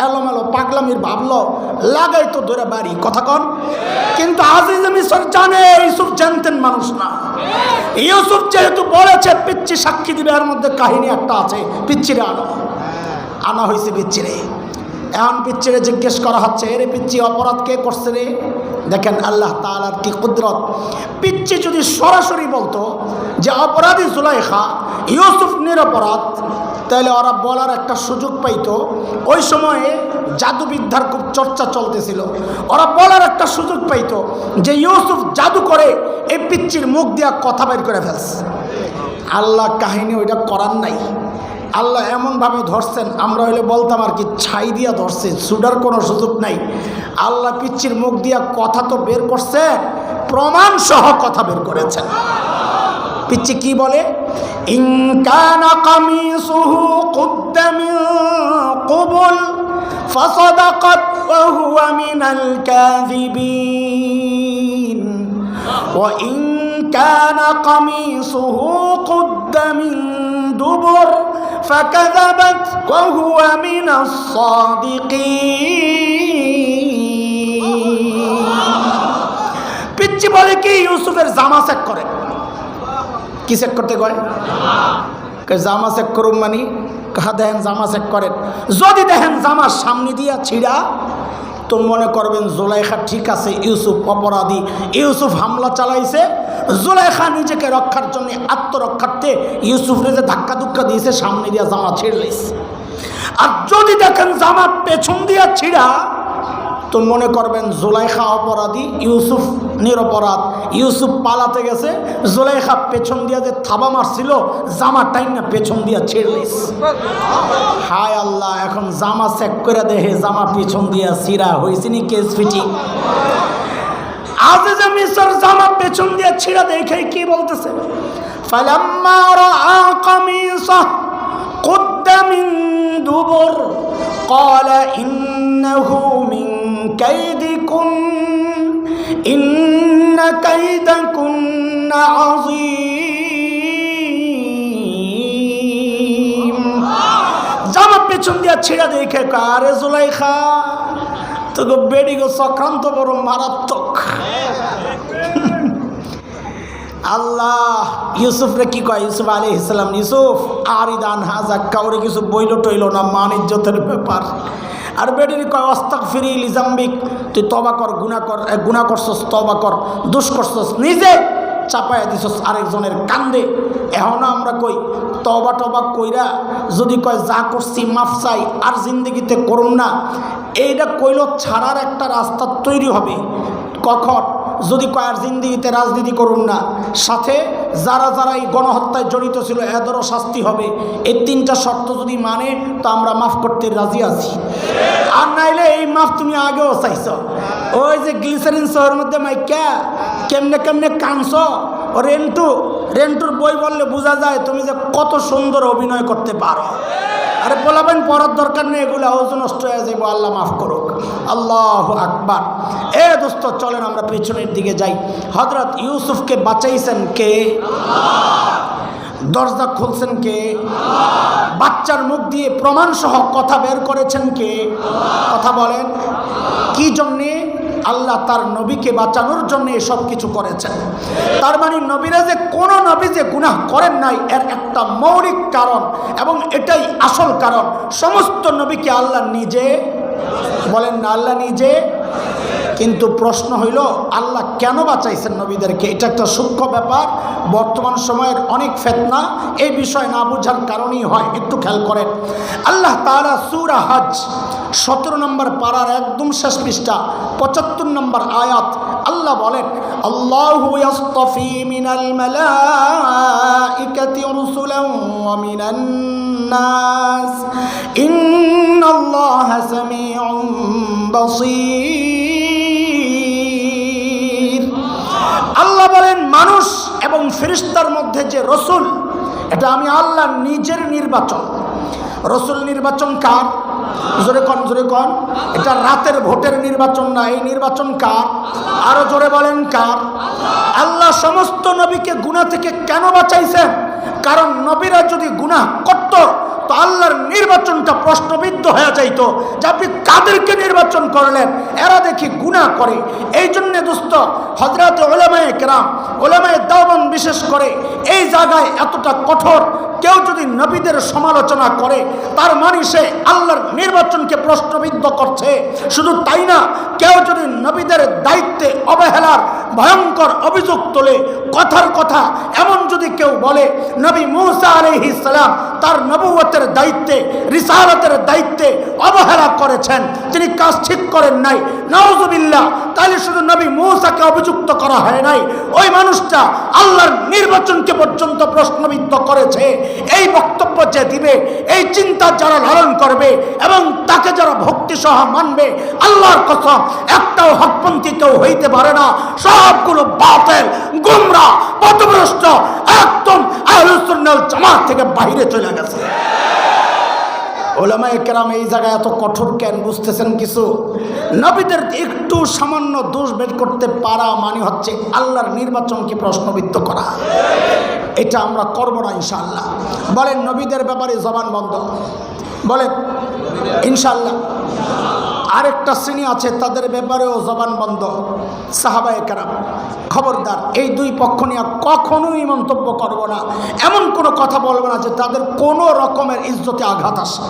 এলোমেলো পাগলামির ভাবলো লাগাই তো ধরে বাড়ি। কথা কন। কিন্তু আজিজে মিশর জানে ইউসুফ জানতেন মানুষ না। ইউসুফ যেহেতু বলেছে পিচ্ছি সাক্ষী দিবে, এর মধ্যে কাহিনী একটা আছে। পিচ্চিরে আনা হয়েছে। পিচ্চিরে এখন পিচ্চিরে জিজ্ঞেস করা হচ্ছে, রে পিচ্ছি অপরাধ কে করছে রে? দেখেন আল্লাহ তাআলার কি কুদরত। পিচ্ছি যদি সরাসরি বলতো যে অপরাধী জুলাইখা, ইউসুফ নিরপরাধ, তাহলে ওরা বলার একটা সুযোগ পাইতো। ওই সময়ে জাদুবিদ্যার খুব চর্চা চলতেছিল। ওরা বলার একটা সুযোগ পাইতো যে ইউসুফ জাদু করে এই পিচ্চির মুখ দিয়া কথা বের করে ফেলছে। আল্লাহ কাহিনী ওইটা করার নাই। আল্লাহ এমনভাবে ধরছেন, আমরা হইলে বলতাম আর কি ছাই দিয়া ধরছে, ছুটার কোনো সুযোগ নাই। আল্লাহ পিচ্চির মুখ দিয়া কথা তো বের করছে, প্রমাণ সহ কথা বের করেছেন। পিচ্চি কি বলে? ইন কানা কামিসুহু কুদ্দা মিন কুবুল ফাসাদাকাত ওয়া হুয়া মিনাল কাযিবিন ওয়া ইন কানা কামিসুহু কুদ্দা মিন দুবুর ফাকাযাবাত ওয়া হুয়া মিনাস সাদিকিন। পিচ্চি বলে কি ইউসুফের জামা চেক করে। কি চেক করতে কয়? জামা চেক করুন মানে কাহা দেখেন জামা চেক করেন। যদি দেখেন জামার সামনে দিয়া ছিঁড়া, তো মনে করবেন জুলাইখা ঠিক আছে, ইউসুফ অপরাধী, ইউসুফ হামলা চালাইছে। জুলাইখা নিজেকে রক্ষার জন্য, আত্মরক্ষার্থে ইউসুফরে যে ধাক্কা ধুক্কা দিয়েছে, সামনে দিয়া জামা ছিঁড়লেছে। আর যদি দেখেন জামা পেছন দিয়া ছিঁড়া, তো মনে করবেন জুলাইখা অপরাধী, ইউসুফ নিরপরাধ। ইউসুফ পালাতে গেছে, জুলাইখা পেছন দিয়া যে থাবা মারছিল, জামা টাইম না পেছন দিয়া ছিঁড়লিস। হায় আল্লাহ, এখন জামা চেক করে দেখে জামা পেছন দিয়া ছিঁড়া হয়েছে নি কেস ফিটিং। আজিজে মিশর জামা পেছন দিয়া ছিঁড়া দেখে কি বলতেছে? ফালাম্মা রাআ কামিসাহু কুদ্দা মিন দুবুর ক্বালা ইন্নাহু মিন কাইদিকুন ইন্না কাইদাকুন্না আযীম। জামা পেছন দিয়া ছিঁড়া দেখে কারে জুলাইখা, তো বেডি গো চক্রান্ত বড় মারাত্মক। আল্লাহ ইউসুফরে কি কয়? ইউসুফ আলাইহিস সালাম, ইউসুফ আরিদান হাজা, কাউরে কিছু বইল টইল না, মান ইজ্জতের ব্যাপার। আর বেডির কয় আস্তাগফিরি লিজাম্বিক, তুই তওবা কর, গুনাহ করছস, তওবা কর, দোষ করছস, নিজে চাপায়া দিছস আরেকজনের কান্দে। এখনো আমরা কই তওবা টবা কইরা যদি কয় যা করছি মাফ চাই আর জিন্দগিতে করুন না, এইটা কইল ছাড়ার একটা রাস্তা তৈরি হবে। কখন? যদি কয় আর জিন্দগিতে রাজনীতি করুন না, সাথে যারা যারা এই গণহত্যায় জড়িত ছিল এদেরও শাস্তি হবে। এই তিনটা শর্ত যদি মানে তো আমরা মাফ করতে রাজি আছি। আর নাইলে এই মাফ তুমি আগেও চাইছ। ওই যে গ্লিসারিন শহরের মধ্যে মাইকা কেমনে কেমনে কানছ, রেন্টুর বই বললে বোঝা যায় তুমি যে কত সুন্দর অভিনয় করতে পারো। আরে বলাবেন পড়ার দরকার নেই, এগুলো আওয়াজ নষ্ট হয়ে যাবো, আল্লাহ মাফ করুক। আল্লাহু আকবার। এ দোস্ত চলেন আমরা পেছনের দিকে যাই। হযরত ইউসুফকে বাঁচাইছেন কে? দরজা খুলছেন কে? বাচ্চার মুখ দিয়ে প্রমাণ সহ কথা বের করেছেন কে? কথা বলেন। কি জন্যে? আল্লাহ তার নবীকে বাঁচানোর জন্য এসব কিছু করেছেন। তার মানে নবীরা যে কোনো নবী যে গুনাহ করেন নাই এর একটা মৌলিক কারণ, এবং এটাই আসল কারণ। সমস্ত নবীকে আল্লাহ নিজে বলেন না, আল্লাহ নিজে। কিন্তু প্রশ্ন হইল আল্লাহ কেন বাঁচাইছেন নবীদেরকে? এটা একটা সূক্ষ্ম ব্যাপার। বর্তমান সময়ের অনেক ফিতনা এই বিষয় না বোঝার কারণেই হয়। একটু খেয়াল করেন। আল্লাহ তাআলা সূরা হজ 17 নম্বর পারার একদম শেষ পৃষ্ঠা 75 নম্বর আয়াত আল্লাহ বলেন, আল্লাহু ইয়াসতাফি মিনাল মালাইকাতি রাসূলান ওয়া মিনান নাস ইন্নাল্লাহা সামিউন বাসীর। আল্লাহ বলেন মানুষ এবং ফেরেশতার মধ্যে যে রসুল, এটা আমি আল্লাহ নিজের নির্বাচন। রসুল নির্বাচন কার? জোরে কন, জোরে কন। এটা রাতের ভোটের নির্বাচন না, এই নির্বাচন কার? আরো জোরে বলেন কার? আল্লাহ সমস্ত নবীকে গুনাহ থেকে কেন বাঁচাইছেন? কারণ নবীরা যদি গুনাহ করত তো আল্লাহর নির্বাচনটা প্রশ্নবিদ্ধ হয়ে যাইত যে আপনি কাদেরকে নির্বাচন করলেন, এরা দেখি গুনাহ করে। এই জন্য দোস্ত হযরত উলামায়ে কেরাম, উলামায়ে দেওবন্দ বিশেষ করে এই জায়গায় এতটা কঠোর। কেউ যদি নবীদের সমালোচনা করে তার মানে সে আল্লাহর নির্বাচনকে প্রশ্নবিদ্ধ করছে। শুধু তাই না, কেউ যদি নবীদের দায়িত্বে অবহেলার ভয়ঙ্কর অভিযোগ তোলে, কথার কথা এমন যদি কেউ বলে নবী মূসা আলাইহিস সালাম তার নবুয়তের দায়িত্বে, রিসালাতের দায়িত্বে অবহেলা করেছেন, তিনি কাজ ঠিক করেন নাই, নাউযুবিল্লাহ, তাহলে শুধু নবী মূসাকে অভিযুক্ত করা হয় নাই, ওই মানুষটা আল্লাহর নির্বাচনকে পর্যন্ত প্রশ্নবিদ্ধ করেছে। এই বক্তব্য যে দিবে, এই চিন্তা যারা লালন করবে এবং তাকে যারা ভক্তি সহ মানবে, আল্লাহর কসম একটাও হকপন্থী কেউ হইতে পারে না। সবগুলো বাতিল, গুমরাহ, পথভ্রষ্ট, একদম আহলুস সুন্নাহ ওয়াল জামাত থেকে বাইরে চলে গেছে। উলামায়ে কেরাম এই জায়গায় এত কঠোর কেন বুঝতেছেন কিছু? নবীদের একটু সামান্য দোষ বের করতে পারা মানে হচ্ছে আল্লাহর নির্বাচনকে প্রশ্নবিদ্ধ করা। এটা আমরা করব না ইনশাআল্লাহ। বলেন নবীদের ব্যাপারে জবান বন্ধ, বলেন ইনশাআল্লাহ। আরেকটা শ্রেণী আছে তাদের ব্যাপারেও জবান বন্ধ, সাহাবায়ে কেরাম। খবরদার, এই দুই পক্ষ নিয়ে কখনোই মন্তব্য করব না, এমন কোনো কথা বলবো না যে তাদের কোনো রকমের ইজ্জতে আঘাত আসে।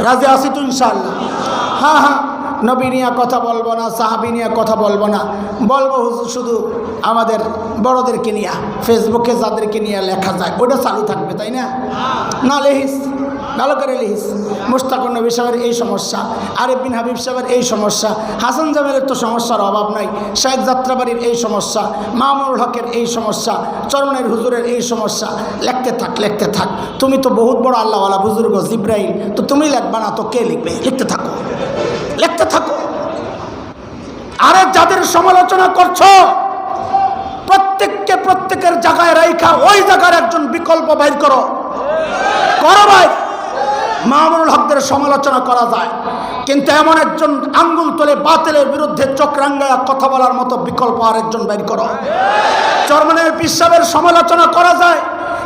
রাজি আছি তো ইনশাআল্লাহ? হ্যাঁ হ্যাঁ, নবী নিয়ে কথা বলবো না, সাহাবী নিয়ে কথা বলবো না, বলবো হুজুর শুধু আমাদের বড়দেরকে নিয়ে, ফেসবুকে যাদেরকে নিয়ে লেখা যায় ওটা চালু থাকবে, তাই না? না লেহিস, ভালো করে লিহিস। মুশতাকুর নবী সাহেবের এই সমস্যা, আরিফ বিন হাবিব সাহেবের এই সমস্যা, হাসান জামেলের তো সমস্যার অভাব নাই, শাহেদ যাত্রাবাড়ির এই সমস্যা, মামুনুল হকের এই সমস্যা, চরমনের হুজুরের এই সমস্যা। লিখতে থাক, লিখতে থাক। তুমি তো বহুত বড় আল্লাহওয়ালা বুজুর্গ জিব্রাইল, তো তুমি লিখবা না তো কে লিখবে? লিখতে থাকো, লিখতে থাকো। আরে যাদের সমালোচনা করছো প্রত্যেককে প্রত্যেকের জায়গায় রাইখা ওই জায়গার একজন বিকল্প বাইর করো, করো ভাই। মামুনুল হকদের সমালোচনা করা যায়, কিন্তু এমন একজন আঙ্গুল তোলে বাতিলের বিরুদ্ধে চোখ রাঙ্গায়া কথা বলার মতো বিকল্প আরেকজন বের করো। চরমনের পীর সাহেবের সমালোচনা করা যায়,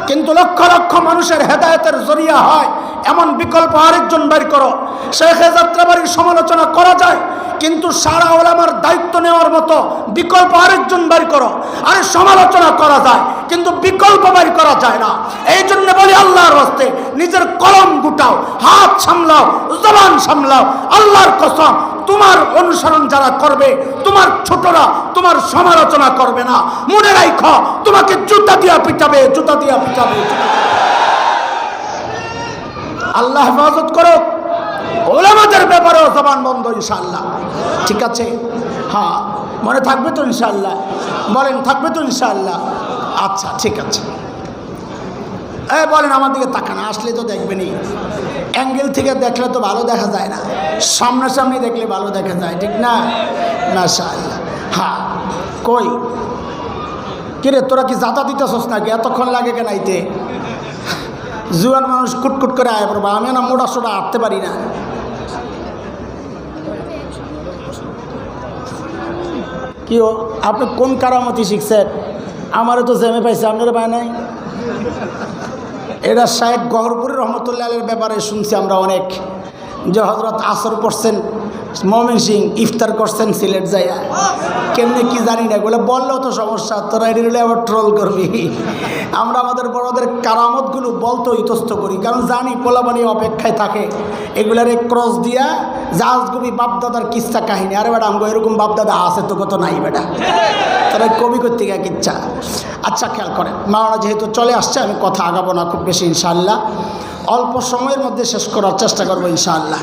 কিন্তু লক্ষ লক্ষ মানুষের হেদায়েতের জরিয়া হয় এমন বিকল্প আরেকজন বের করো। শেখে যাত্রাবাড়ির সমালোচনা করা যায়, কিন্তু সারা ওলামার দায়িত্ব নেওয়ার মতো বিকল্প আরেকজন বের করো। আরে সমালোচনা করা যায়, কিন্তু বিকল্প বের করা যায় না। এই জন্য বলি আল্লাহর রাস্তে নিজের কলম গুটাও, হাত সামলাও, জবান সামলাও। আল্লাহর কসম তোমার অনুসরণ যারা করবে, তোমার ছোটরা তোমার সমালোচনা করবে না। মনে রাখো, তোমাকে জুতা দিয়া পিটাবে, জুতা দিয়া পিটাবে। আল্লাহ হেফাজত করো। ওলামাদের ব্যাপারেও জবান বন্ধ ইনশাআল্লাহ, ঠিক আছে? হ্যাঁ, মনে থাকবে তো ইনশাআল্লাহ? বলেন, থাকবে তো ইনশাআল্লাহ? আচ্ছা, ঠিক আছে। বলেন, আমার দিকে তাকান, আসলে তো দেখবেনই। অ্যাঙ্গেল থেকে দেখলে তো ভালো দেখা যায় না, সামনাসামনি দেখলে ভালো দেখা যায়, ঠিক না? মাশাআল্লাহ। হ্যাঁ, কই কিরে, তোরা কি জাতা দিতেছস নাকি? এতক্ষণ লাগে কেন আইতে? জুয়ান মানুষ কুটকুট করে আয় পড়বা, আমি না মোটা সোটা হাঁটতে পারি না। কি ও, আপনি কোন কারামতি শিখছেন? আমারও তো জেমে পাইছে, আপনারা পায় নাই? এটা শায়েখ গহরপুরি রহমতুল্লাহ আলাইহির ব্যাপারে শুনছি আমরা অনেক, যে হযরত আসর পড়ছেন ময়মনসিংহ, ইফতার করছেন সিলেট যাইয়া। কেমনি কি জানি না, এগুলো বললেও তো সমস্যা, তোরা এগুলো আবার ট্রোল করবি। আমরা আমাদের বড়দের কারামতগুলো বলতে ইতস্ত করি, কারণ জানি পোলাপানি অপেক্ষায় থাকে এগুলার ক্রস দিয়া জাহাজগুবি বাপদাদার কিচ্ছা কাহিনী। আরে বেটা, আমগো এরকম বাপদাদা আছে তো, কত নাই বেটা, তোরা কবি করতে গিয়ে কিচ্ছা। আচ্ছা, খেয়াল করেন, মাওলানা যেহেতু চলে আসছে, আমি কথা আগাবো না খুব বেশি ইনশাআল্লাহ, অল্প সময়ের মধ্যে শেষ করার চেষ্টা করবো ইনশাআল্লাহ।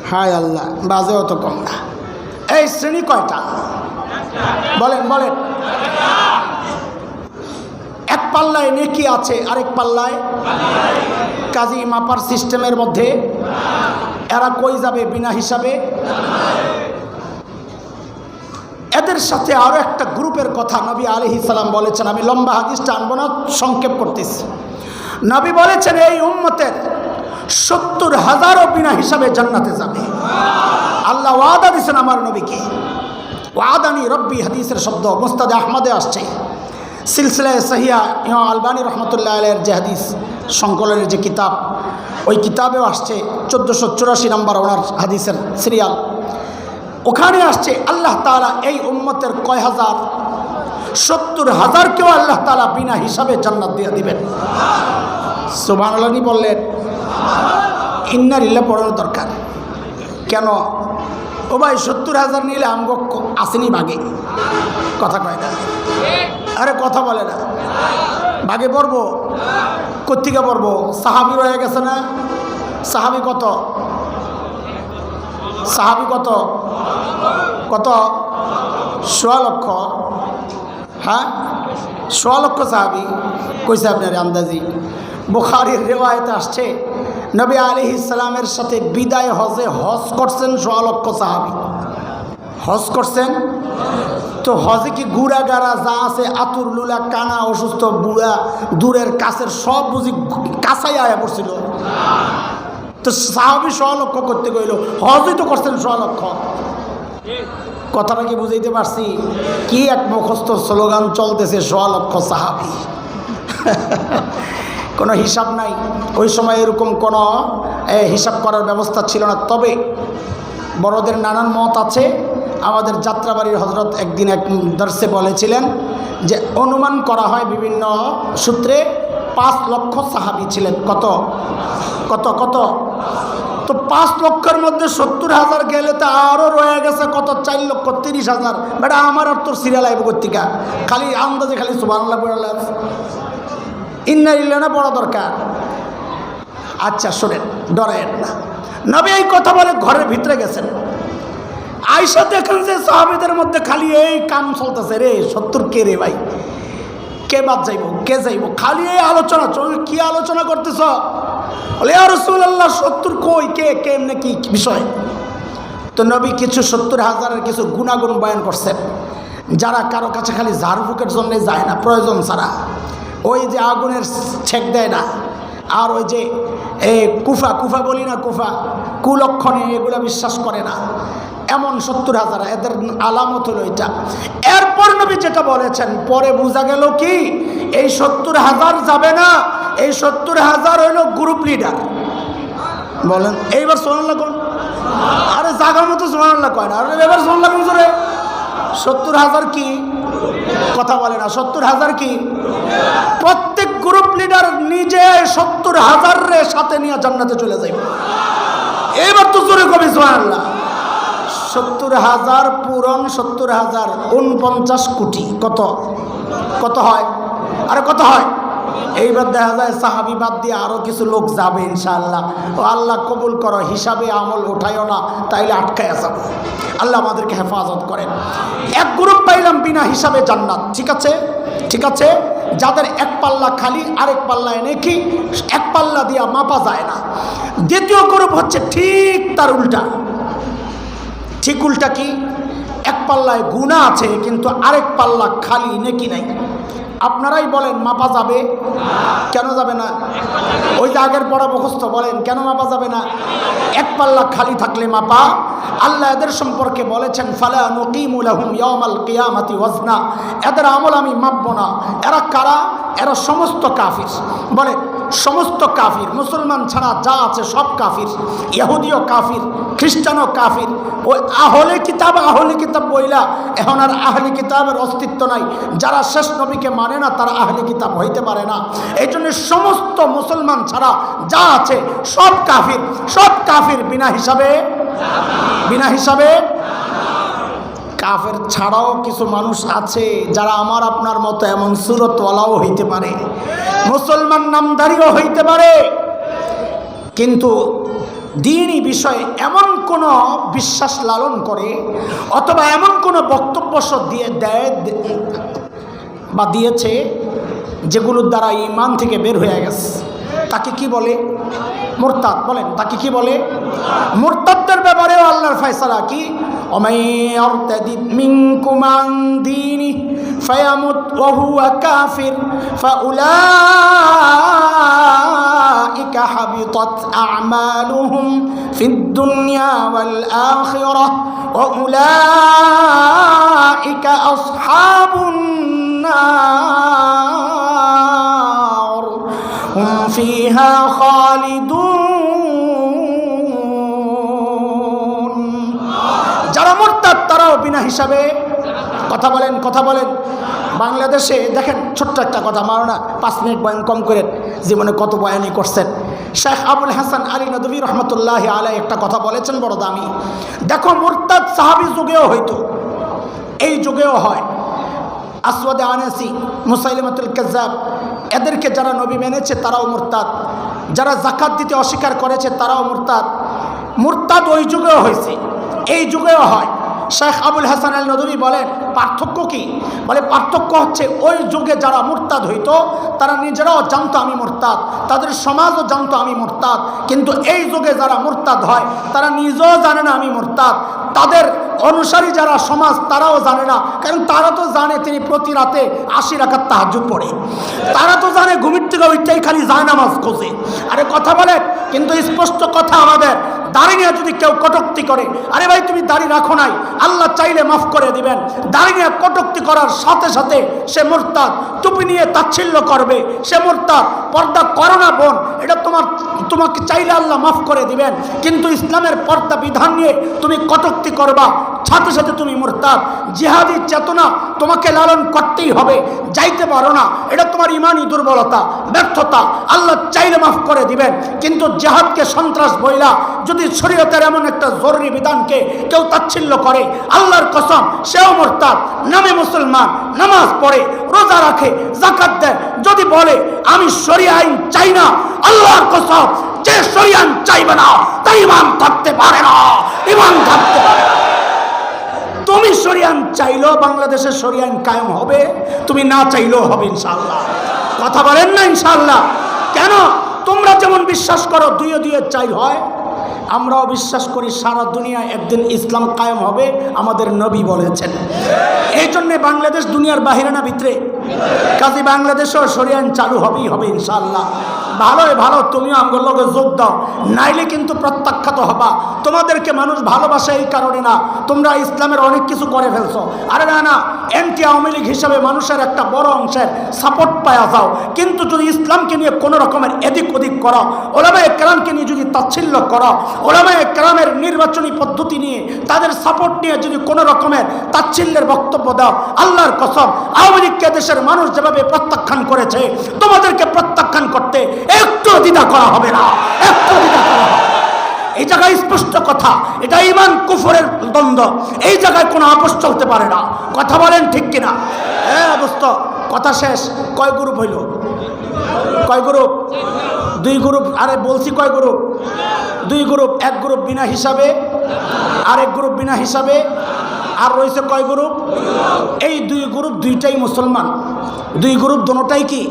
হায় আল্লাহ, বাজেও তো কম না। এই শ্রেণী কয়টা? বলেন বলেন। এক পাল্লায় নেকি আছে, আরেক পাল্লায় কাজী মাপার সিস্টেমের মধ্যে এরা কই যাবে বিনা হিসাবে? এদের সাথে আরো একটা গ্রুপের কথা নবী আলাইহিস সালাম বলেছেন। আমি লম্বা হাদিসটা আনবো না, সংক্ষেপ করতেছি। নবী বলেছেন, এই উম্মতের 70,000ও বিনা হিসাবে জান্নাতে যাবে। আল্লাহ ওয়াদা দিয়েছেন আমার নবীকে। ওয়াদানি রব্বি, হাদিসের শব্দ মুস্তাদ আহমদে আসছে। সিলসিলায়ে সহিহা ইমাম আলবানী রহমতুল্লাহ আলাইহির যে হাদিস সংকলনের যে কিতাব, ওই কিতাবেও আসছে 1484 নম্বর ওনার হাদিসের সিরিয়াল। ওখানে আসছে আল্লাহ তাআলা এই উম্মতের কয় হাজার, 70,000কেও আল্লাহ তাআলা বিনা হিসাবে জান্নাত দিয়ে দিবেন। সুবহানাল্লাহ বললেন। ইন্না লিল্লাহ পড়ানোর দরকার কেন? ও ভাই, 70,000 নিলে আমগো আসেনি ভাগে, কথা কয় না। আরে কথা বলে না, ভাগে পড়বো কোত্থেকে পড়বো? সাহাবি রয়ে গেছে না? সাহাবি কত? সাহাবি কত? কত? 1.5 লক্ষ। হ্যাঁ, 1.5 লক্ষ সাহাবি কইছে আপনার আন্দাজি। বুখারীর রিওয়ায়েতে আসছে, নবী আলাইহিস সালামের সাথে বিদায় হজে হজ করছেন 1.5 লক্ষ সাহাবি। হজ করছেন তো হজে কি গুড়া গাড়া যা আছে, আতুর লুলা কানা অসুস্থ বুড়া দূরের কাছের সব বুঝি কাছাই আয়া পড়ছিল? তো সাহাবি 1.5 লক্ষ করতে গইল, হজই তো করছেন 1.5 লক্ষ। কথাটা কি বুঝাইতে পারছি? কি এক মুখস্থ স্লোগান চলতেছে, 1.5 লক্ষ সাহাবি। কোনো হিসাব নাই। ওই সময় এরকম কোনো হিসাব করার ব্যবস্থা ছিল না। তবে বড়দের নানান মত আছে। আমাদের যাত্রাবাড়ির হজরত একদিন এক দর্শে বলেছিলেন যে অনুমান করা হয় বিভিন্ন সূত্রে 5 লক্ষ সাহাবি ছিলেন। কত কত কত? তো 5 লক্ষের মধ্যে 70,000 গেলে তো আরও রয়ে গেছে কত? 4,30,000। বেটা, আমার আর তোর সিরিয়াল আইব কর্তিকা, খালি আন্দাজে খালি সুবহানাল্লাহ পড়ালাম। ইন্না লিল্লাহ না পড়া দরকার। আচ্ছা শোনেন, ডরেন না। নবী এই কথা বলে ঘরের ভিতরে গেছেন। আয়েশা দেখেন যে সাহাবীদের মধ্যে খালি এই কাম চলতেছে, রে 70 কে রে ভাই, কে বাদ যাইব, কে যাইব, খালি এই আলোচনা। কি আলোচনা করতেছ? বলে ইয়া রাসূলুল্লাহ, 70 কই, কে কেমনে কি বিষয়? তো নবী কিছু 70,000-এর কিছু গুণাগুণ বয়ান করছেন, যারা কারো কাছে খালি ঝাড়ফুঁকের জন্য যায় না, প্রয়োজন ছাড়া। ওই যে আগুনের ছেক দেয় না, আর ওই যে কুফা বলি না, কুলক্ষণে এগুলো বিশ্বাস করে না, এমন 70,000 এদের আলামত হলো এটা। এরপর নবী যেটা বলেছেন, পরে বোঝা গেল কি এই 70,000 যাবে না, এই 70,000 হইল গ্রুপ লিডার। বলেন এইবার সুবহানাল্লাহ কোন? আরে জায়গা মতো সুবহানাল্লাহ কয় না, আরে এবার সুবহানাল্লাহ কোন? 70,000 কি কথা বলে না? 70,000 কি? প্রত্যেক গ্রুপ লিডার নিজে 70,000-এর সাথে নিয়ে জান্নাতে চলে যাবে। এবার তো জোরে কবি সুবহানাল্লাহ। 70,000 পূরণ 70,000 49 কোটি। কত কত হয়? আরে কত হয়? এইবার দেখা যায় সাহাবি বাদ দিয়ে আরো কিছু লোক যাবে ইনশাআল্লাহ। ও আল্লাহ কবুল করো, হিসাবে আমল উঠাইও না, তাইলে আটকায় যাব। আল্লাহ আমাদেরকে হেফাজত করেন। এক গ্রুপ পাইলাম বিনা হিসাবে জান্নাত। ঠিক আছে, ঠিক আছে, যাদের এক পাল্লা খালি আরেক পাল্লা এনে কি এক পাল্লা দিয়া মাপা যায় না। দ্বিতীয় গ্রুপ হচ্ছে ঠিক তার উল্টা। ঠিক উল্টা কি? এক পাল্লায় গুনাহ আছে কিন্তু আরেক পাল্লা খালি নেকি নাই। আপনারাই বলেন মাপা যাবে? কেন যাবে না? ওই যে আগের পড়া মুখস্থ, বলেন কেন মাপা যাবে না? এক পাল্লা খালি থাকলে মাপা। আল্লাহ এদের সম্পর্কে বলেছেন ফালা নুকিমু লাহুম ইয়াউমাল কিয়ামাতি ওয়াজনা, এদের আমল আমি মাপব না। এরা কারা? এরা সমস্ত কাফির। বলে সমস্ত কাফির, মুসলমান ছাড়া যা আছে সব কাফির। ইহুদিও কাফির, খ্রিস্টানও কাফির। ওই আহলে কিতাব বইলা এখন আর আহলে কিতাবের অস্তিত্ব নাই। যারা শেষ নবীকে মানে না তারা আহলে কিতাব হইতে পারে না। এই জন্য সমস্ত মুসলমান ছাড়া যা আছে সব কাফির, সব কাফির বিনা হিসাবে, বিনা হিসাবে। কাফের ছাড়াও কিছু মানুষ আছে যারা আমার আপনার মতো এমন সুরতওয়ালাও হইতে পারে, মুসলমান নামধারীও হইতে পারে, কিন্তু দ্বীনি বিষয়ে এমন কোনো বিশ্বাস লালন করে অথবা এমন কোনো বক্তব্য দিয়ে দেয় বা দিয়েছে যেগুলোর দ্বারা ঈমান থেকে বের হয়ে গেছে। তাকে কি বলে? মুরতাদ। বলেন তাকে কি বলে? মুরতাদদের ব্যাপারেও আল্লাহর ফয়সালা কি? ওমাই ইয়ারতাদিদ মিনকুম আন দীনি ফায়ামুত ওয়া হুয়া কাফির ফাউলাইকা হাবিতাত আ'মালুহুম ফিদ দুনিয়া ওয়াল আখিরাহ ওয়া উলাইকা আসহাবুন নার হুম ফিহা খালিদুন। যারা মুরতাদ তারাও বিনা হিসাবে। কথা বলেন, কথা বলেন। বাংলাদেশে দেখেন, ছোট্ট একটা কথা, মারো না 5 মিনিট বয়ান কম করেন, জীবনে কত বয়ানই করছেন। শেখ আবুল হাসান আলী নদভী রহমতুল্লাহ আলাই একটা কথা বলেছেন বড় দামি। দেখো মুরতাদ সাহাবী যুগেও হইতো, এই যুগেও হয়। আসওয়াদে আনাসি, মুসাইলিমাতুল কাজ্জাব, এদেরকে যারা নবী মেনেছে তারাও মুরতাদ, যারা যাকাত দিতে অস্বীকার করেছে তারাও মুরতাদ। মুরতাদ ওই যুগেও হয়েছে, এই যুগেও হয়। শেখ আবুল হাসান আল নদভী বলেন পার্থক্য কি? বলে পার্থক্য হচ্ছে ওই যুগে যারা মুরতাদ হইতো তারা নিজেরাও জানতো আমি মুরতাদ, তাদের সমাজও জানতো আমি মুরতাদ, কিন্তু এই যুগে যারা মুরতাদ হয় তারা নিজেও জানে না আমি মুরতাদ, তাদের অনুসারী যারা সমাজ তারাও জানে না। কারণ তারা তো জানে তিনি প্রতি রাতে 80 রাকাত তাহাজ্জুদ পড়ে, তারা তো জানে ঘুমের থেকে ওইটাই খালি জায়নামাজ খোঁজে। আরে কথা বলে, কিন্তু স্পষ্ট কথা আমাদের, দাড়ি নিয়ে যদি কেউ কটূক্তি করে, আরে ভাই তুমি দাড়ি রাখো নাই, আল্লাহ চাইলে মাফ করে দিবেন। দাড়ি নিয়ে কটূক্তি করার সাথে সাথে সে মুরতাদ। টুপি নিয়ে তাচ্ছিল্য করবে, সে মুরতাদ। পর্দা করো না বোন, এটা তোমাকে চাইলে আল্লাহ মাফ করে দিবেন, কিন্তু ইসলামের পর্দা বিধান নিয়ে তুমি কটূক্তি করবা, সাথে সাথে তুমি মুরতাদ। জিহাদি চেতনা তোমাকে লালন করতেই হবে, যাইতে পারো না, এটা তোমার ইমানি দুর্বলতা, ব্যর্থতা। আল্লাহ চাইলে মাফ করে দিবেন, কিন্তু জিহাদকে সন্ত্রাস বইলা যদি শরীয়তের এমন একটা জরুরি বিধানকে কেউ তাচ্ছিল্য করে, আল্লাহর কসম সেও মুরতাদ। নামে মুসলমান, নামাজ পড়ে, রোজা রাখে, যাকাত দেয়, যদি বলে আমি শরিয়া আইন চাই না, আল্লাহর কসম যে শরিয়া আইন চাইবে না তার ঈমান থাকতে পারে না, ঈমান থাকতে পারে না। তুমি শরিয়া আইন চাইলেও বাংলাদেশের শরিয়া আইন কায়েম হবে, তুমি না চাইলেও হবে ইনশাআল্লাহ। কথা বলেন না ইনশাআল্লাহ? কেন? তোমরা যেমন বিশ্বাস করো 2 + 2 4 হয়, আমরাও বিশ্বাস করি সারা দুনিয়ায় একদিন ইসলাম কায়েম হবে, আমাদের নবী বলেছেন। এই জন্যে বাংলাদেশ দুনিয়ার বাহিরে না ভিতরে, কাজে বাংলাদেশেও শরিয়া আইন চালু হবেই হবে ইনশাআল্লাহ। ভালোই ভালো, তুমিও আমার লগে যোগ দাও, নাইলে কিন্তু প্রত্যাখ্যাত হবা। তোমাদেরকে মানুষ ভালোবাসে এই কারণে না, তোমরা ইসলামের অনেক কিছু করে ফেলছো। আরে না না, অ্যান্টি আওয়ামী লীগ হিসাবে মানুষের একটা বড় অংশের সাপোর্ট পাওয়া যাও, কিন্তু যদি ইসলামকে নিয়ে কোনো রকমের এদিক ওদিক করো, ওলামায়ে কেরামকে নিয়ে যদি তাচ্ছিল্য করো, ওলামায়ে কেরামের নির্বাচনী পদ্ধতি নিয়ে তাদের সাপোর্ট নিয়ে যদি কোনো রকমের তাচ্ছিল্যের বক্তব্য দাও, আল্লাহর কসম আওয়ামী লীগকে দেশের মানুষ যেভাবে প্রত্যাখ্যান করেছে, তোমাদেরকে প্রত্যাখ্যান করতে একটু দ্বিধা করা হবে না, একটু দ্বিধা করা হবে। এই জায়গায় স্পষ্ট কথা, এটা ঈমান কুফরের দ্বন্দ্ব, এই জায়গায় কোনো আপোষ চলতে পারে না। কথা বলেন ঠিক কিনা? হ্যাঁ দোস্ত, কথা শেষ। কয় গ্রুপ হইল? কয় গ্রুপ? 2 গ্রুপ। আরে বলছি কয় গ্রুপ? 2 গ্রুপ। এক গ্রুপ বিনা হিসাবে, আরেক গ্রুপ বিনা হিসাবে, আর রয়েছে কয় গ্রুপ? এই 2 গ্রুপ দুইটাই মুসলমান। 2 গ্রুপ দোনোটাই কি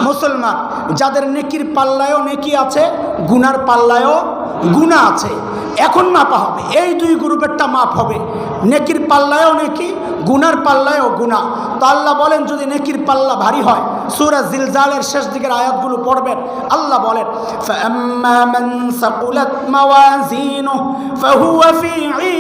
মুসলমান? যাদের নেকির পাল্লায়ও নেকি আছে, গুনার পাল্লায়ও গুনাহ আছে। এখন মাপা হবে, এই 2 গ্রুপেরটা মাপ হবে। নেকির পাল্লায়ও নেকি, গুনার পাল্লায়ও গুনাহ। তো আল্লাহ বলেন যদি নেকির পাল্লা ভারী হয়, সূরা জিলজালের শেষ দিকের আয়াতগুলো পড়বেন। আল্লাহ বলেন ফাআম্মা মান সাকুলাত মাওয়াজিনুহু ফাহুয়া ফি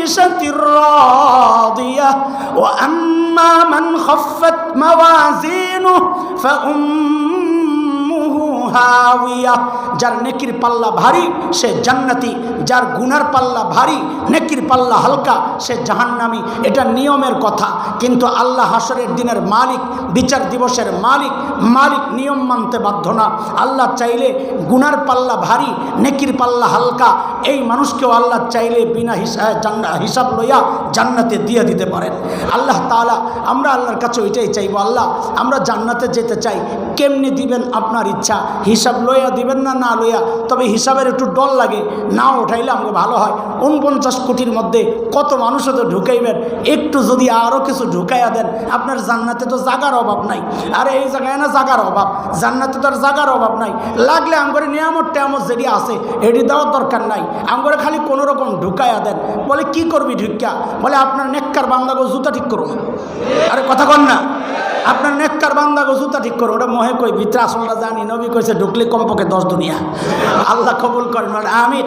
ঈশাতির রাদিয়াহ ওয়া আম্মা মান খাফফাত মাওয়াজিনুহু ফাউম্মুহু হাওিয়া। যার নেকির পাল্লা ভারী সে জান্নাতি, যার গুনার পাল্লা ভারী, নেকির পাল্লা হালকা, সে জাহান্নামী। এটা নিয়মের কথা, কিন্তু আল্লাহ হাসরের দিনের মালিক, বিচার দিবসের মালিক, মালিক নিয়ম মানতে বাধ্য না। আল্লাহ চাইলে গুনার পাল্লা ভারী, নেকির পাল্লা হালকা, এই মানুষকেও আল্লাহ চাইলে বিনা হিসাব লইয়া জান্নাতে দিয়ে দিতে পারেন আল্লাহ তাআলা। আমরা আল্লাহর কাছে ওইটাই চাইবো, আল্লাহ আমরা জান্নাতে যেতে চাই, কেমনি দিবেন আপনার ইচ্ছা, হিসাব লইয়া দিবেন না না লইয়া। তবে হিসাবের একটু ডর লাগে, না উঠাইলে আমাকে ভালো হয়। 49 কোটির মধ্যে কত মানুষও তো ঢুকাইবেন, একটু যদি আরও কিছু ঢুকাইয়া দেন, আপনার জান্নাতে তো জাগার অভাব নাই। আর এই জায়গায় না জাগার অভাব, জান্নাতে তো আর জাগার অভাব নাই। লাগলে আমগরে নিয়ামত টেয়ামত যেটি আছে এটি দেওয়ার দরকার নাই, আমগরে খালি কোনো রকম ঢুকাইয়া দেন। বলে কি করবি ঢুকিয়া? বলে আপনার নেককার বান্দাগো জুতা ঠিক করুন। আরে কথা কন না, আপনার নেককার বান্দাগো জুতা ঠিক করুন। ওটা মহে কই, ভিতরে আসলটা জানি। নবী কইছে ঢুকলে কমপক্ষে 10 দুনিয়া। আল্লাহ কবুল করেন, আমিন।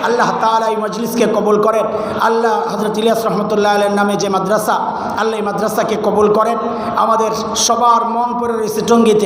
আল্লাহ তাআলা এই মজলিসকে কবুল করেন। আল্লাহ হযরত ইলিয়াস রহমতুল্লাহ আলাইহির নামে যে মাদ্রাসা, আল্লাহ এই মাদ্রাসাকে কবুল করেন। আমাদের সবার মন পড়ে রয়েছে টঙ্গীতে।